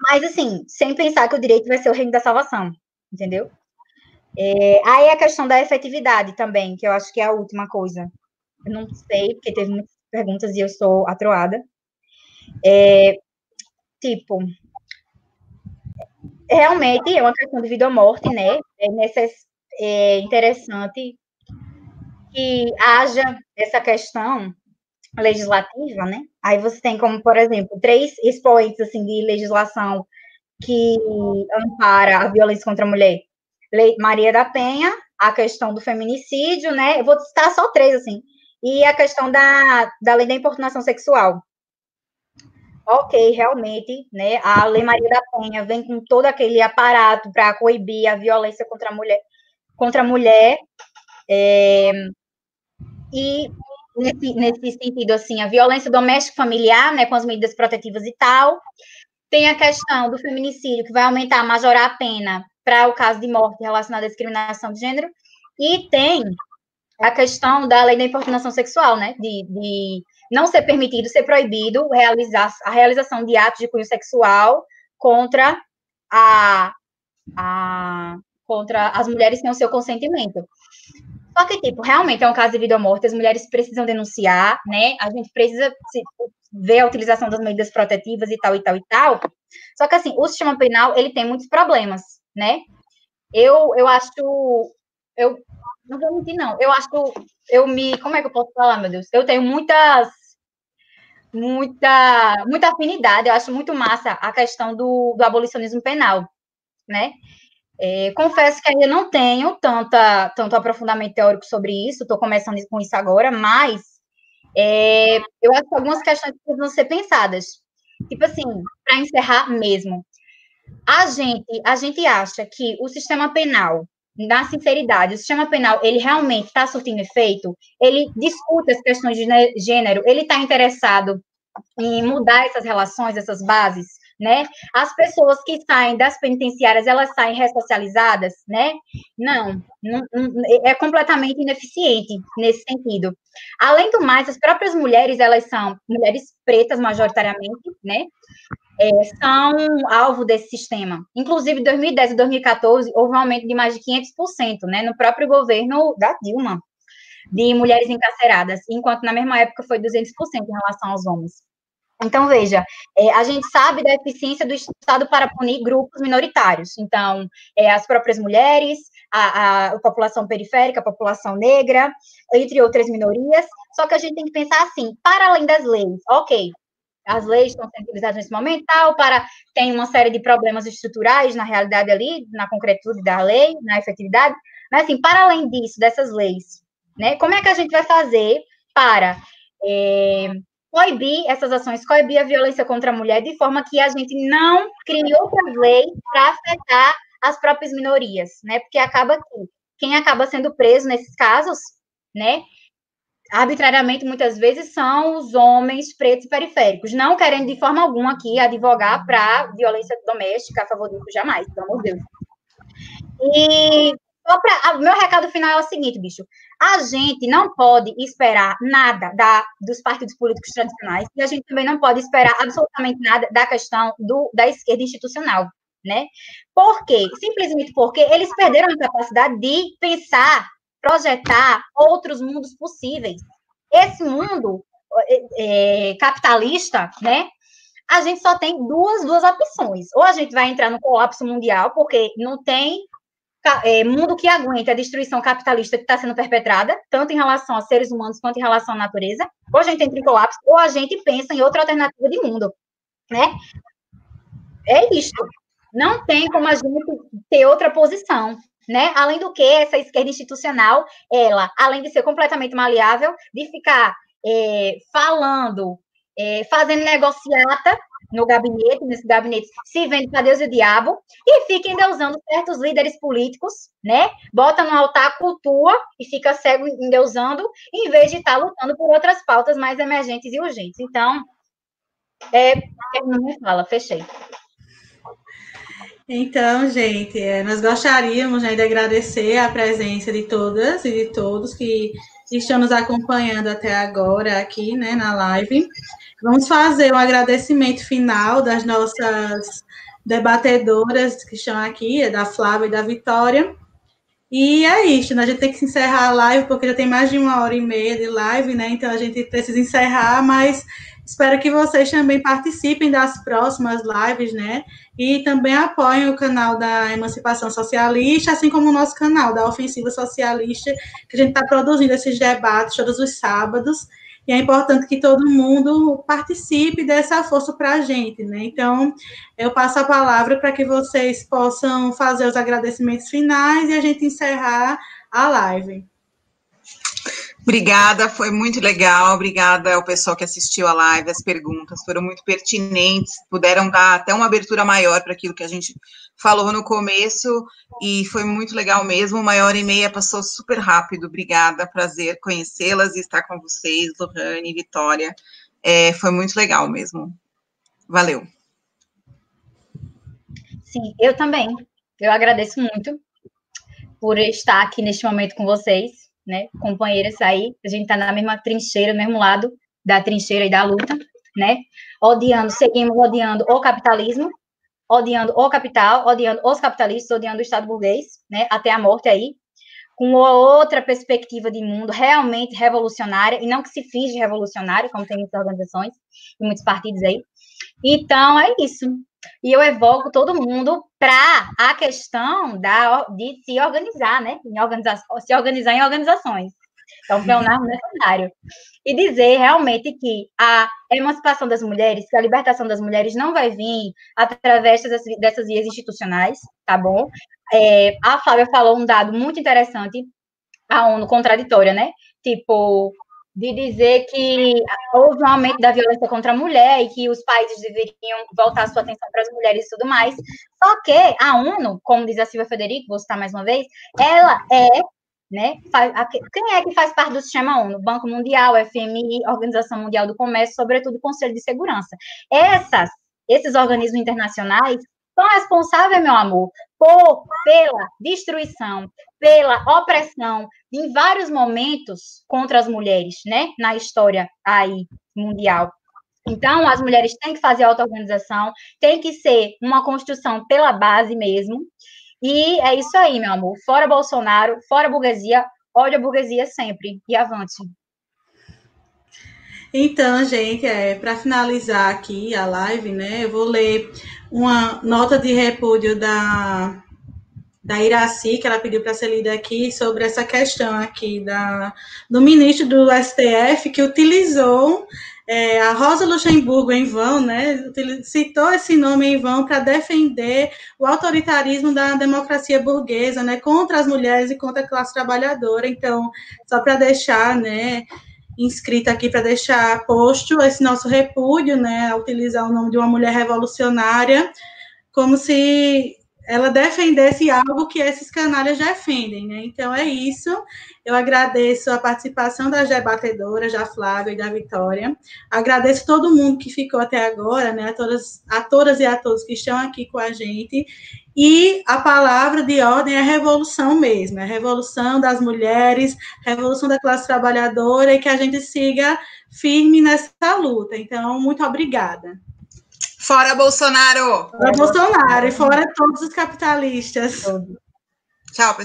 Mas assim, sem pensar que o direito vai ser o reino da salvação, entendeu? Aí a questão da efetividade também, que eu acho que é a última coisa. Eu não sei, porque teve muitas perguntas e eu sou atroada. Tipo, realmente é uma questão de vida ou morte, né? É interessante que haja essa questão legislativa, né? Aí você tem como, por exemplo, 3 expoentes assim de legislação que ampara a violência contra a mulher. Lei Maria da Penha, a questão do feminicídio, né? Eu vou citar só 3, assim. E a questão da lei da importunação sexual. Ok, realmente, né? A Lei Maria da Penha vem com todo aquele aparato para coibir a violência contra a mulher. E nesse sentido, assim, a violência doméstica familiar, né, com as medidas protetivas e tal. Tem a questão do feminicídio, que vai aumentar, majorar a pena para o caso de morte relacionada à discriminação de gênero. E tem a questão da lei da importunação sexual, né, de não ser permitido, ser proibido a realização de atos de cunho sexual contra contra as mulheres sem o seu consentimento. Só que, tipo, realmente é um caso de vida ou morte, as mulheres precisam denunciar, né? A gente precisa ver a utilização das medidas protetivas e tal, e tal, e tal. Só que, assim, o sistema penal, ele tem muitos problemas, né? Eu acho... Eu não vou mentir, não. Eu acho... Como é que eu posso falar, meu Deus? Eu tenho muita afinidade, eu acho muito massa a questão do abolicionismo penal, né? Confesso que ainda não tenho tanto aprofundamento teórico sobre isso, estou começando com isso agora, mas eu acho que algumas questões precisam ser pensadas. Tipo assim, para encerrar mesmo, a gente acha que o sistema penal, na sinceridade, o sistema penal, ele realmente está surtindo efeito? Ele discute as questões de gênero? Ele está interessado em mudar essas relações, essas bases, né? As pessoas que saem das penitenciárias, elas saem ressocializadas, né? Não, é completamente ineficiente nesse sentido. Além do mais, as próprias mulheres, elas são mulheres pretas, majoritariamente, né? São alvo desse sistema. Inclusive, em 2010 e 2014, houve um aumento de mais de 500%, né? No próprio governo da Dilma, de mulheres encarceradas, enquanto na mesma época foi 200% em relação aos homens. Então, veja, a gente sabe da eficiência do Estado para punir grupos minoritários. Então, as próprias mulheres, a população periférica, a população negra, entre outras minorias. Só que a gente tem que pensar assim, para além das leis, ok, as leis estão sendo utilizadas nesse momento, tem uma série de problemas estruturais na realidade ali, na concretude da lei, na efetividade, mas assim, para além disso, dessas leis, né, como é que a gente vai fazer para coibir essas ações, coibir a violência contra a mulher, de forma que a gente não crie outras leis para afetar as próprias minorias, né? Porque acaba que quem acaba sendo preso nesses casos, né, arbitrariamente, muitas vezes, são os homens pretos e periféricos, não querendo de forma alguma aqui advogar para violência doméstica a favor disso, jamais, pelo amor de Deus. E o meu recado final é o seguinte, bicho, a gente não pode esperar nada dos partidos políticos tradicionais e a gente também não pode esperar absolutamente nada da questão da esquerda institucional, né? Por quê? Simplesmente porque eles perderam a capacidade de pensar, projetar outros mundos possíveis. Esse mundo capitalista, né? A gente só tem duas opções. Ou a gente vai entrar no colapso mundial, porque não tem mundo que aguenta a destruição capitalista que está sendo perpetrada, tanto em relação a seres humanos quanto em relação à natureza. Ou a gente entra em colapso, ou a gente pensa em outra alternativa de mundo, né? É isso. Não tem como a gente ter outra posição, né? Além do que, essa esquerda institucional, ela, além de ser completamente maleável, de ficar falando, fazendo negociata no gabinete, nesse gabinete, se vende para Deus e o diabo, e fica endeusando certos líderes políticos, né? Bota no altar, cultua e fica cego endeusando, em vez de estar lutando por outras pautas mais emergentes e urgentes. Então, não me fala, fechei. Então, gente, nós gostaríamos, né, de agradecer a presença de todas e de todos que estão nos acompanhando até agora aqui, né, na live. Vamos fazer um agradecimento final das nossas debatedoras que estão aqui, da Flávia e da Vitória. E é isso, né? A gente tem que encerrar a live, porque já tem mais de 1h30 de live, né? Então a gente precisa encerrar, mas espero que vocês também participem das próximas lives, né? E também apoiem o canal da Emancipação Socialista, assim como o nosso canal da Ofensiva Socialista, que a gente está produzindo esses debates todos os sábados. E é importante que todo mundo participe dessa força para a gente, né? Então, eu passo a palavra para que vocês possam fazer os agradecimentos finais e a gente encerrar a live. Obrigada, foi muito legal. Obrigada ao pessoal que assistiu a live. As perguntas foram muito pertinentes, puderam dar até uma abertura maior para aquilo que a gente falou no começo, e foi muito legal mesmo. 1h30 passou super rápido. Obrigada, prazer conhecê-las e estar com vocês, Lohane, Vitória. Foi muito legal mesmo. Valeu. Sim, eu também. Eu agradeço muito por estar aqui neste momento com vocês, né, companheiras aí, a gente tá na mesma trincheira, no mesmo lado da trincheira e da luta, né, seguimos odiando o capitalismo, odiando o capital, odiando os capitalistas, odiando o Estado burguês, né, até a morte aí, com outra perspectiva de mundo realmente revolucionária, e não que se finge revolucionário, como tem muitas organizações e muitos partidos aí. Então, é isso. E eu evoco todo mundo para a questão de se organizar, né? Se organizar em organizações. É um pleonasmo necessário. E dizer realmente que a emancipação das mulheres, que a libertação das mulheres não vai vir através dessas vias institucionais, tá bom? A Flávia falou um dado muito interessante, a ONU contraditória, né? Tipo, de dizer que houve um aumento da violência contra a mulher e que os países deveriam voltar sua atenção para as mulheres e tudo mais. Só que a ONU, como diz a Silvia Federico, vou citar mais uma vez, ela né, quem é que faz parte do sistema ONU? Banco Mundial, FMI, Organização Mundial do Comércio, sobretudo o Conselho de Segurança. Esses organismos internacionais são responsáveis, meu amor, pela destruição, pela opressão, em vários momentos contra as mulheres, né, na história aí mundial. Então, as mulheres têm que fazer auto-organização, tem que ser uma construção pela base mesmo, e é isso aí, meu amor. Fora Bolsonaro, fora burguesia, ódio a burguesia sempre, e avante. Então, gente, para finalizar aqui a live, né, eu vou ler uma nota de repúdio da Iracy, que ela pediu para ser lida aqui, sobre essa questão aqui do ministro do STF, que utilizou a Rosa Luxemburgo em vão, né, citou esse nome em vão para defender o autoritarismo da democracia burguesa, né, contra as mulheres e contra a classe trabalhadora. Então, só para deixar, né, inscrita aqui, para deixar posto esse nosso repúdio, né, a utilizar o nome de uma mulher revolucionária, como se ela defendesse algo que esses canalhas defendem, né? Então, é isso. Eu agradeço a participação das debatedoras, da Flávia e da Vitória. Agradeço todo mundo que ficou até agora, né? A todas e a todos que estão aqui com a gente. E a palavra de ordem é revolução mesmo, é a revolução das mulheres, revolução da classe trabalhadora, e que a gente siga firme nessa luta. Então, muito obrigada. Fora Bolsonaro! Fora Bolsonaro e fora todos os capitalistas. Tchau, pessoal.